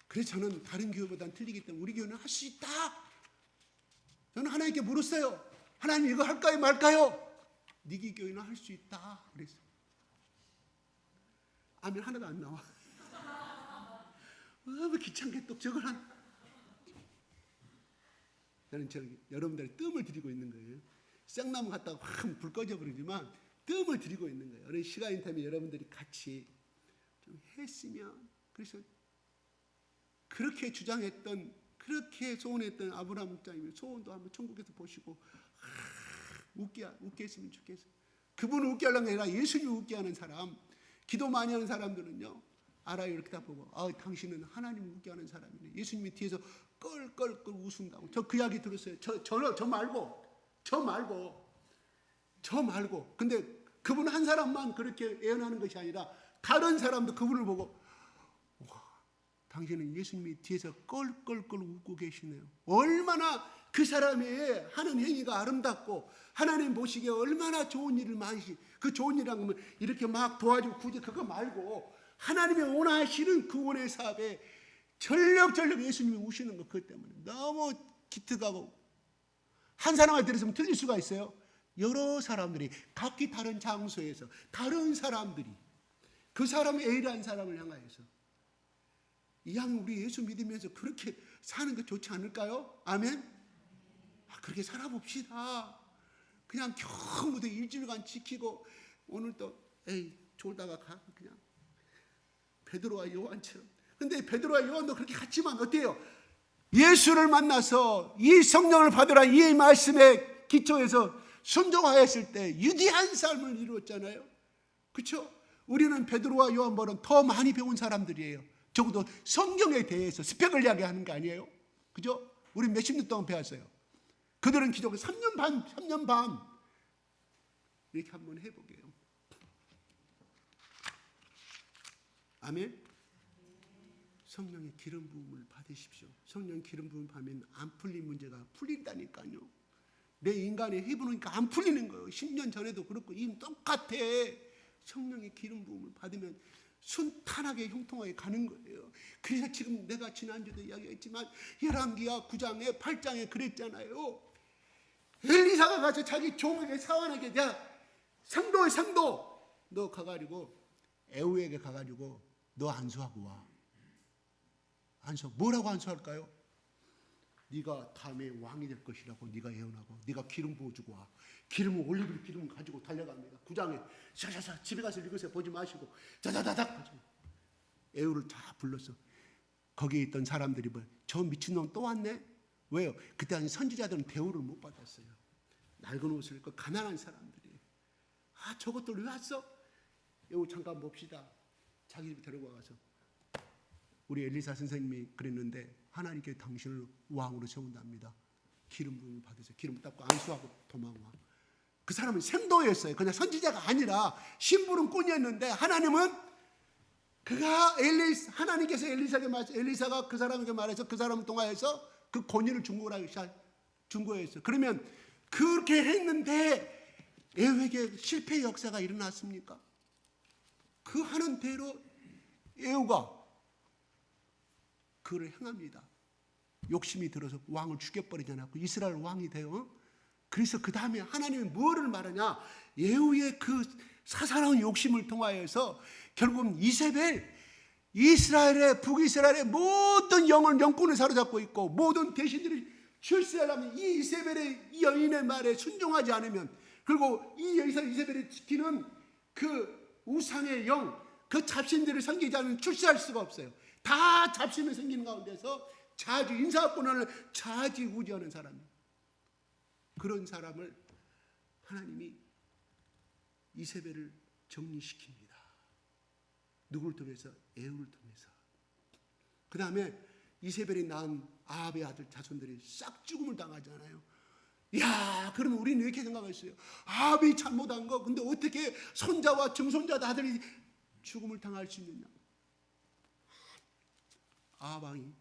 그래서 저는 다른 교회보다는 틀리기 때문에 우리 교회는 할 수 있다. 저는 하나님께 물었어요. 하나님 이거 할까요 말까요? 니기 교회는 할 수 있다. 그랬어요. 아멘 하나도 안 나와. 왜 귀찮게 또 저걸 저는 여러분들의 뜸을 들이고 있는 거예요. 쌍나무 갖다가 확 불 꺼져버리지만 뜸을 들이고 있는 거예요. 어느 시간이 되면 여러분들이 같이 좀 했으면. 그래서 그렇게 주장했던, 그렇게 소원했던 아브라함 목사님의 소원도 한번 천국에서 보시고 웃게 했으면 좋겠어요. 그분을 웃게 하려는 게 아니라 예수님을 웃게 하는 사람, 기도 많이 하는 사람들은요 알아요. 이렇게 다 보고, 당신은 하나님을 웃게 하는 사람이네. 예수님이 뒤에서 껄껄껄 웃음다고. 저 그 이야기 들었어요. 저 말고. 근데 그분 한 사람만 그렇게 예언하는 것이 아니라 다른 사람도 그분을 보고, 와, 당신은 예수님이 뒤에서 껄껄껄 웃고 계시네요. 얼마나 그 사람이 하는 행위가 아름답고 하나님 보시기에 얼마나 좋은 일을 많이, 그 좋은 일이라는 건 이렇게 막 도와주고 굳이 그거 말고 하나님의 원하시는 그 원의 사업에 전력전력 예수님이 우시는 거, 그것 때문에 너무 기특하고. 한 사람을 들었으면 틀릴 수가 있어요. 여러 사람들이 각기 다른 장소에서 다른 사람들이 그 사람의 A라는 사람을 향하여서 이왕 우리 예수 믿으면서 그렇게 사는 거 좋지 않을까요? 아멘? 그렇게 살아봅시다. 그냥 겨우도 일주일간 지키고 오늘 또 졸다가 가, 그냥 베드로와 요한처럼. 근데 베드로와 요한도 그렇게 갔지만 어때요? 예수를 만나서 이 성령을 받으라 이 말씀에 기초해서 순종하였을 때 유대한 삶을 이루었잖아요. 그렇죠? 우리는 베드로와 요한보다는 더 많이 배운 사람들이에요. 적어도 성경에 대해서 스펙을 이야기하는 거 아니에요? 그죠? 우리 몇십 년 동안 배웠어요. 그들은 기독교 3년 반 이렇게 한번 해보게요. 아멘. 성령의 기름 부음을 받으십시오. 성령 기름 부음 받으면 안 풀린 문제가 풀린다니까요. 내 인간에 해보니까 안 풀리는 거예요. 10년 전에도 그렇고 이미 똑같아. 성령의 기름 부음을 받으면 순탄하게 형통하게 가는 거예요. 그래서 지금 내가 지난주도 이야기했지만 열왕기하 9장에 8장에 그랬잖아요. 엘리사가 가서 자기 종에게 사환에게, 야 상도 너 가가지고 에우에게 가가지고 너 안수하고 와. 뭐라고 안수할까요? 네가 다음에 왕이 될 것이라고 네가 예언하고 네가 기름 부어주고 와. 기름을 올리브 기름 가지고 달려갑니다. 9장에 샤샤샤 집에 가서 읽으세요. 보지 마시고 자자다닥 가지고 에우를 다 불렀어. 거기에 있던 사람들이 저 미친놈 또 왔네? 왜요? 그때 당시 선지자들은 대우를 못 받았어요. 낡은 옷을 입고 가난한 사람들이. 아, 저것들 왜 왔어? 여기 잠깐 봅시다. 자기 집 데리고 와서 우리 엘리사 선생님이 그랬는데 하나님께 당신을 왕으로 세운답니다. 기름 부음을 받으세요. 기름 닦고 안수하고 도망와. 그 사람은 생도였어요. 그냥 선지자가 아니라 심부름 꾼이었는데 하나님은 그가 하나님께서 엘리사가 그 사람에게 말해서 그 사람을 통하여서 그 권위를 준 거였어요. 그러면 그렇게 했는데 에후에게 실패의 역사가 일어났습니까? 그 하는 대로 에후가 그를 행합니다. 욕심이 들어서 왕을 죽여버리지 않았고 이스라엘 왕이 돼요. 그래서 그 다음에 하나님이 뭐를 말하냐? 예후의 그 사사로운 욕심을 통하여서 결국은 이세벨, 이스라엘의 북이스라엘의 모든 영권을 사로잡고 있고 모든 대신들이 출세하려면 이 이세벨의 이 여인의 말에 순종하지 않으면, 그리고 이 이세벨이 지키는 그 우상의 영, 그 잡신들을 섬기지 않으면 출세할 수가 없어요. 다 잡신을 섬기는 가운데서 인사권을 좌지우지하는 사람이에요. 그런 사람을 하나님이 이세벨을 정리시킵니다. 누구를 통해서? 에후를 통해서. 그 다음에 이세벨이 낳은 아합의 아들 자손들이 싹 죽음을 당하잖아요. 야, 그러면 우리는 이렇게 생각했어요. 아합이 잘못한 거, 근데 어떻게 손자와 증손자 아들이 죽음을 당할 수 있느냐? 아합 왕이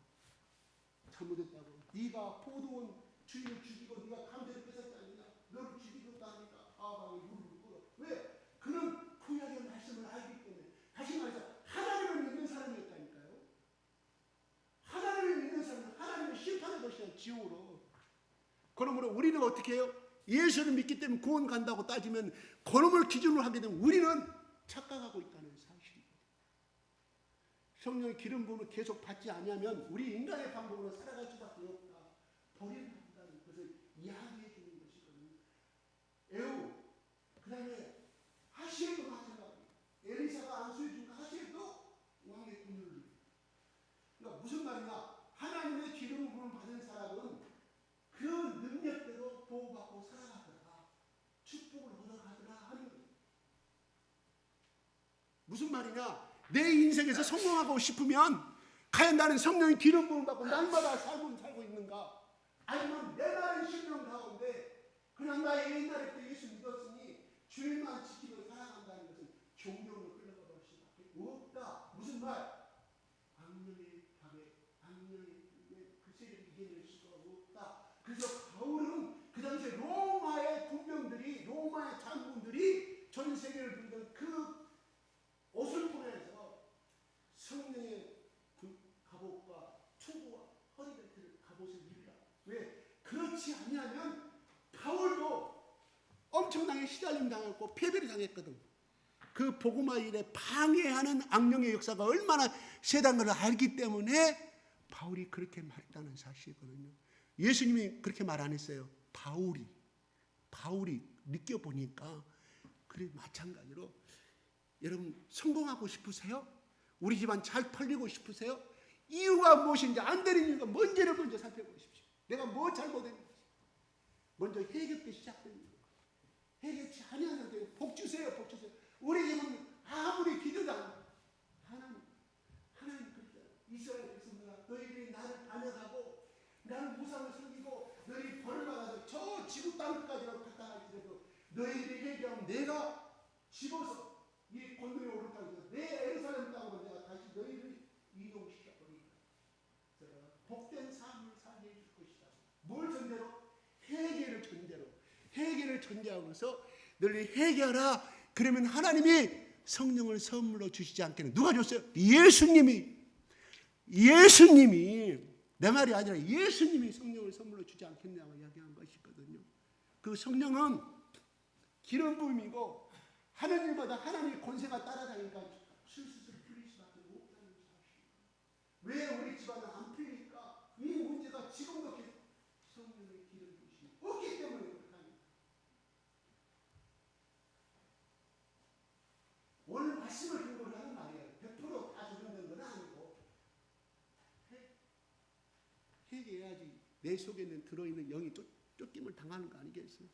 잘못했다고. 네가 포도원 주인을 죽이고 네가 감대를 뺏었지 않느냐? 너를 죽이겠다 하니까 아합 왕이 무릎을 꿇어. 왜? 그는 구약의 말씀을 알기 때문에. 다시 말해서 하나님을 믿는 사람이었다니까요. 하나님을 믿는 사람은 하나님의 심판의 것이야, 지옥으로. 그러므로 우리는 어떻게 해요? 예수를 믿기 때문에 구원 간다고 따지면 그놈을 기준으로 하게 되면 우리는 착각하고 있다는 사실이거든요. 성령의 기름 부음을 계속 받지 않으면 우리 인간의 방법으로 살아갈 수밖에 없다. 버림받는다는 것을 이야기해 주는 것이거든요. 에후, 그 다음에 하시엘도 마찬가지. 엘리사가 안수해 준 하시엘도 왕의 권위를. 그러니까 무슨 말이냐? 하나님의 기름 부음을 받은 사람은 그 능력대로 보호받고 살아가더라, 축복을 얻어가더라 하는 거예요. 무슨 말이냐? 내 인생에서 성공하고 싶으면 과연 나는 성령의 기름 부음을 받고 날마다 삶을 살고 있는가? 아니면 내 마른 심령 가운데 그냥 나의 옛날에 때 예수 믿었으니 주일만 지키며 살아간다는 것은 종교로 끌려가볼 수밖에 없다. 무슨 말? 악령의 밤에 악령의 그 세력을 이겨낼 수가 없다. 그래서 바울은 그 당시에 로마의 군병들이, 로마의 장군들이 전 세계를 불던 그 옷을 통해서 성령의 갑옷과 투구와 허리벨트를 갑옷을 입으라. 왜? 그렇지 않냐면 바울도 엄청나게 시달림 당했고 패배를 당했거든. 그 복음화 일에 방해하는 악령의 역사가 얼마나 세다는 걸 알기 때문에 바울이 그렇게 말했다는 사실이거든요. 예수님이 그렇게 말 안 했어요. 바울이 느껴보니까. 그래, 마찬가지로 여러분 성공하고 싶으세요? 우리 집안 잘 풀리고 싶으세요? 이유가 무엇인지 안 되는 이유가 뭔지를 먼저 살펴보십시오. 내가 뭐 잘못했는지. 먼저 해결부터 시작되는 거예요. 해결치 아니한 상태에 복 주세요, 복 주세요. 우리 집은 아무리 기도도 안 해요. 하나님 그렇게 이스라엘 백성들아, 너희들이 나를 반역하고 나는 무상을 섬기고 너희 벌을 받아서 저 지구 땅끝까지라도 갔다 할지라도 너희들이 회개하면 내가 집어서 이 건너에 오르다고 해서 내 예루살렘 땅으로 내가 다시 너희를 이동시켜 버리니까 복된 삶을 살게 해줄 것이다. 뭘 전제로? 회개를 전제하면서 너희 회개하라. 그러면 하나님이 성령을 선물로 주시지 않겠냐? 누가 줬어요? 예수님이 내 말이 아니라 예수님이 성령을 선물로 주지 않겠냐고 이야기한 것이거든요. 그 성령은 기름 부음이고 하는 일마다 하나님의 권세가 따라다니까 술술 풀릴 수밖에 없다는 사실. 왜 우리 집안은 안 풀릴까? 이 문제가 지금도 성령의 기름 부으심이 없기 때문에 그렇답니다. 오늘 말씀을 근거로 하는 말이에요. 100% 다 적용된 건 아니고 회개해야지. 내 내 속에 있는 들어있는 영이 쫓김을 당하는 거 아니겠어요?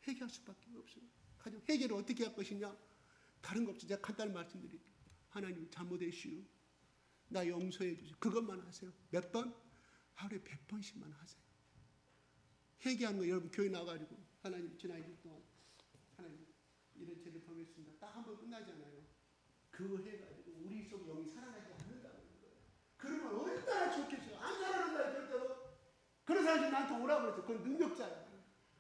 회개할 수밖에 없어요. 가정 회개를 어떻게 할 것이냐? 다른 거 없죠. 제가 간단히 말씀드릴게요. 하나님 잘못했시오. 나 용서해 주세요. 그것만 하세요. 몇 번? 하루에 100번씩만 하세요. 회개하는 거 여러분 교회 나가지고 하나님 지난 1년 동안 하나님 이런 죄를 범했습니다. 딱 한 번 끝나잖아요. 그거 해가지고 우리 속 영이 살아나지 않는다는 거예요. 그러면 얼마나 좋겠어요. 안 살아난다 절대로. 그런 사람이 나한테 오라고 그랬어요. 그건 능력자예요.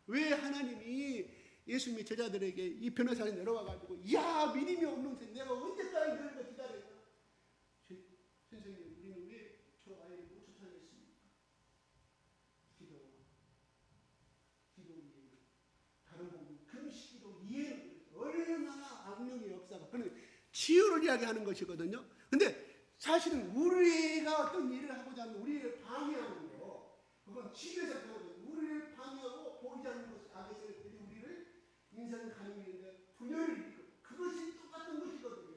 왜 하나님이 예수님의 제자들에게 이 변호사에 내려와가지고 야 믿음이 없는 새 내가 언제까지 너희가 기다려요. 선생님 우리는 왜 저 아이를 못 쫓아냈습니까? 기도 다른 부분 금식기도 이해는 얼마나 악령의 역사가 그는 치유를 이야기하는 것이거든요. 근데 사실은 우리가 어떤 일을 하고자 하면 우리를 방해하는 거 그건 치유에서 배우거든요. 우리를 방해하고 보이지 않는 것 악의 세력들이 우리를 인생 가능인데 분열을 일으키고 그것이 똑같은 것이거든요.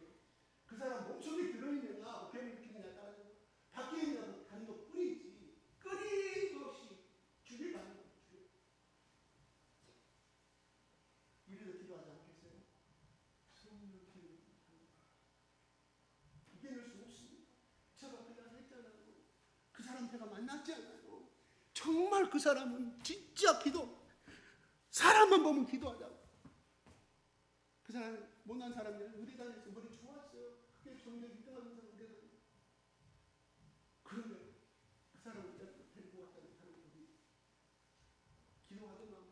그 사람 몸속에 들어있느냐 병을 일으키느냐 따라서 밖에 있느냐 다른 것 뿐이지 끊임없이 주를 받는 거예요. 우리도 기도하지 않겠어요? 성령 기도 이겨낼 수 없습니다. 제가 그날 했잖아요. 그 사람 제가 만났지 않아요. 정말 그 사람은 진짜 기도 사람만 보면 기도하자고. 그 사람은 못난 사람이에요. 의대다녀서 머리 좋았어요. 그게 정말 1등하면서 의대다녀. 그런데 그 사람을 데리고 왔다는 사람들이 기도하더만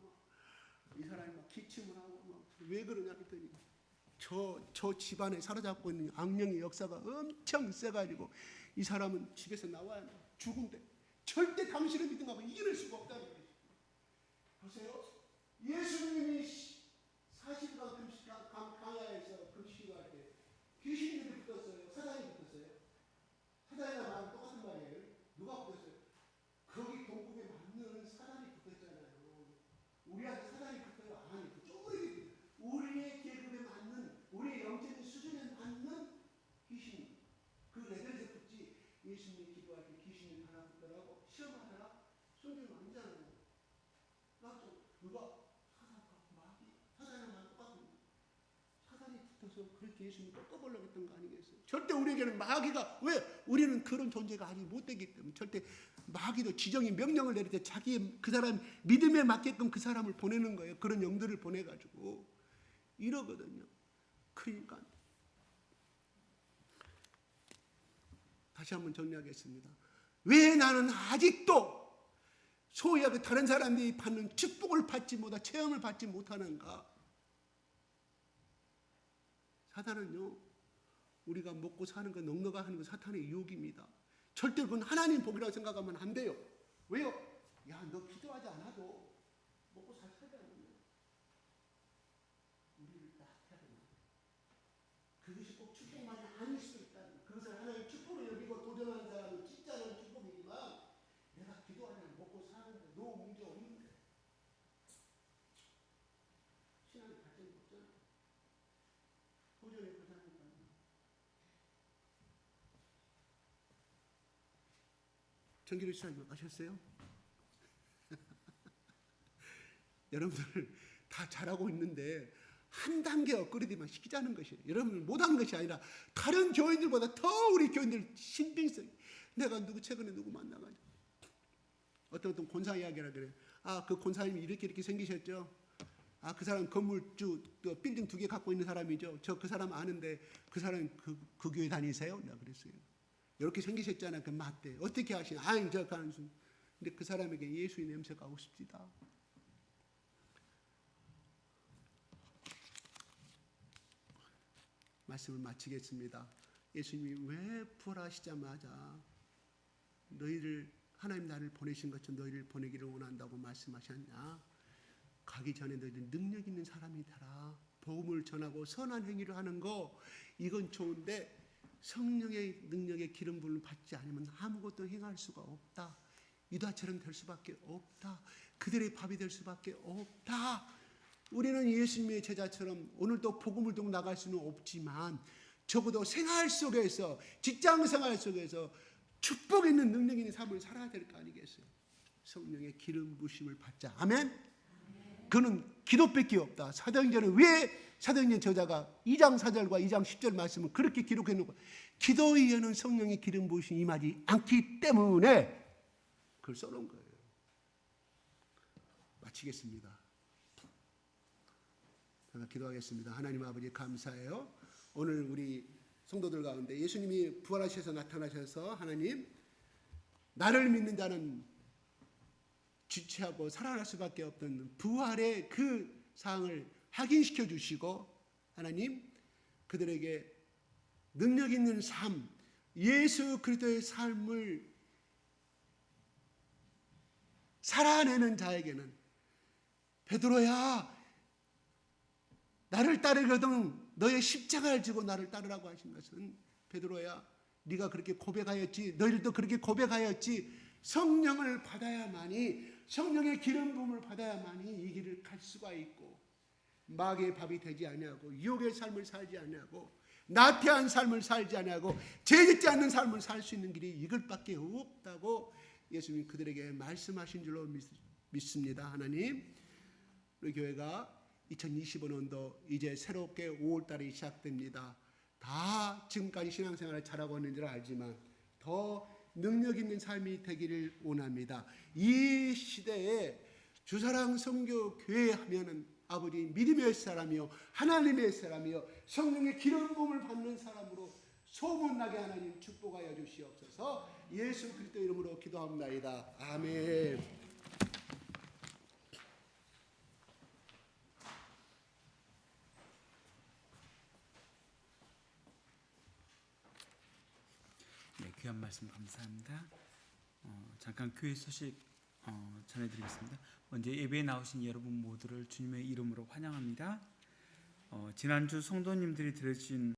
이 사람이 막 기침을 하고 막 왜 그러냐 했더니 저 집안에 사로잡고 있는 악령의 역사가 엄청 세가지고 이 사람은 집에서 나와야 죽은데 절대 당신의 믿음하고 이겨낼 수가 없다는 거예요. 보세요. 예수님이 40일 금식 강야에서 금식할 때 귀신들이 붙었어요. 사단이 붙었어요. 사단이랑 말은 똑같은 말이에요. 누가 붙었어요? 거기 동국에 맞는 사단이 붙었잖아요. 우리한테 사단이 붙어요? 아니, 쪼그리게 우리의 계급에 맞는 우리의 영적인 수준에 맞는 귀신 그 레벨에서 붙지. 예수님이 기도할 때 귀신이 하나 붙더라고 시험하더라 성경은 아니잖아요. 나도 누가 사단이랑 똑같은 사단이 붙어서 그렇게 예수님이 꺾어보려고 했던 거 아니겠어요? 절대 우리에게는 마귀가 왜? 우리는 그런 존재가 아직 못 되기 때문에 절대 마귀도 지정이 명령을 내릴 때 자기 그 사람 믿음에 맞게끔 그 사람을 보내는 거예요. 그런 영들을 보내가지고 이러거든요. 그러니까 다시 한번 정리하겠습니다. 왜 나는 아직도 소위 다른 사람들이 받는 축복을 받지 못하 체험을 받지 못하는가? 사단은요 우리가 먹고 사는 거 넉넉하 하는 건 사탄의 유혹입니다. 절대 그건 하나님 복이라고 생각하면 안 돼요. 왜요? 야, 너 기도하지 않아도 먹고 살 사람이야. 우리를 딱 해야 된다. 그것이 꼭 축복만이 아닐 수도 있다. 그것을 하나님 축복으로 여기고 도전하는 사람은 진짜는 축복이지만 내가 기도하지 않고 먹고 사는데 너 문제 없는데 신앙의 발전이 없잖아. 도전해 보자니까. 정기로 시장님 아셨어요? 여러분들 다 잘하고 있는데 한 단계 업그레이드만 시키자는 것이에요. 여러분들 못하는 것이 아니라 다른 교인들보다 더 우리 교인들 신빙성. 내가 최근에 누구 만나가지고 어떤 권사 이야기라 그래요. 아, 그 권사님이 이렇게 생기셨죠. 아, 그 사람 건물주 또 빌딩 2개 갖고 있는 사람이죠. 저 그 사람 아는데 그 사람 그 교회 다니세요? 내가 그랬어요. 이렇게 생기셨잖아요. 그 맞대. 어떻게 하시나? 아니, 저 가는 순. 근데 그 사람에게 예수의 냄새가 오고 싶지다. 말씀을 마치겠습니다. 예수님이 왜 부활하시자마자 너희를 하나님 나를 보내신 것처럼 너희를 보내기를 원한다고 말씀하셨냐? 가기 전에 너희들 능력 있는 사람이 되라. 복음을 전하고 선한 행위를 하는 거 이건 좋은데 성령의 능력의 기름 부음을 받지 않으면 아무것도 행할 수가 없다. 유다처럼 될 수밖에 없다. 그들의 밥이 될 수밖에 없다. 우리는 예수님의 제자처럼 오늘도 복음을 들고 나갈 수는 없지만 적어도 생활 속에서 직장 생활 속에서 축복 있는 능력 있는 삶을 살아야 될 거 아니겠어요? 성령의 기름 부심을 받자. 아멘. 그는 기도밖에 없다. 사도행전은 왜 사도행전 저자가 2장 4절과 2장 10절 말씀을 그렇게 기록해 놓고 기도에는 성령의 기름 부심이 임하지 않기 때문에 그걸 써놓은 거예요. 마치겠습니다. 제가 기도하겠습니다. 하나님 아버지 감사해요. 오늘 우리 성도들 가운데 예수님이 부활하셔서 나타나셔서 하나님 나를 믿는 자는 주체하고 살아날 수밖에 없던 부활의 그 사항을 확인시켜 주시고 하나님 그들에게 능력 있는 삶 예수 그리스도의 삶을 살아내는 자에게는 베드로야 나를 따르거든 너의 십자가를 지고 나를 따르라고 하신 것은 베드로야 네가 그렇게 고백하였지 너희들도 그렇게 고백하였지 성령을 받아야만이 성령의 기름 부음을 받아야만이 이 길을 갈 수가 있고 마귀의 밥이 되지 아니하고 유혹의 삶을 살지 아니하고 나태한 삶을 살지 아니하고 죄짓지 않는 삶을 살 수 있는 길이 이것밖에 없다고 예수님이 그들에게 말씀하신 줄로 믿습니다. 하나님 우리 교회가 2025년도 이제 새롭게 5월달이 시작됩니다. 다 지금까지 신앙생활을 잘하고 있는 줄 알지만 더 능력 있는 삶이 되기를 원합니다. 이 시대에 주사랑 선교 교회 하면은 아버지 믿음의 사람이요 하나님의 사람이요 성령의 기름 부음을 받는 사람으로 소문나게 하나님 축복하여 주시옵소서. 예수 그리스도 이름으로 기도합나이다. 아멘. 네, 귀한 말씀 감사합니다. 잠깐 교회 소식 전해드리겠습니다. 먼저 예배에 나오신 여러분 모두를 주님의 이름으로 환영합니다. 지난주 성도님들이 들으신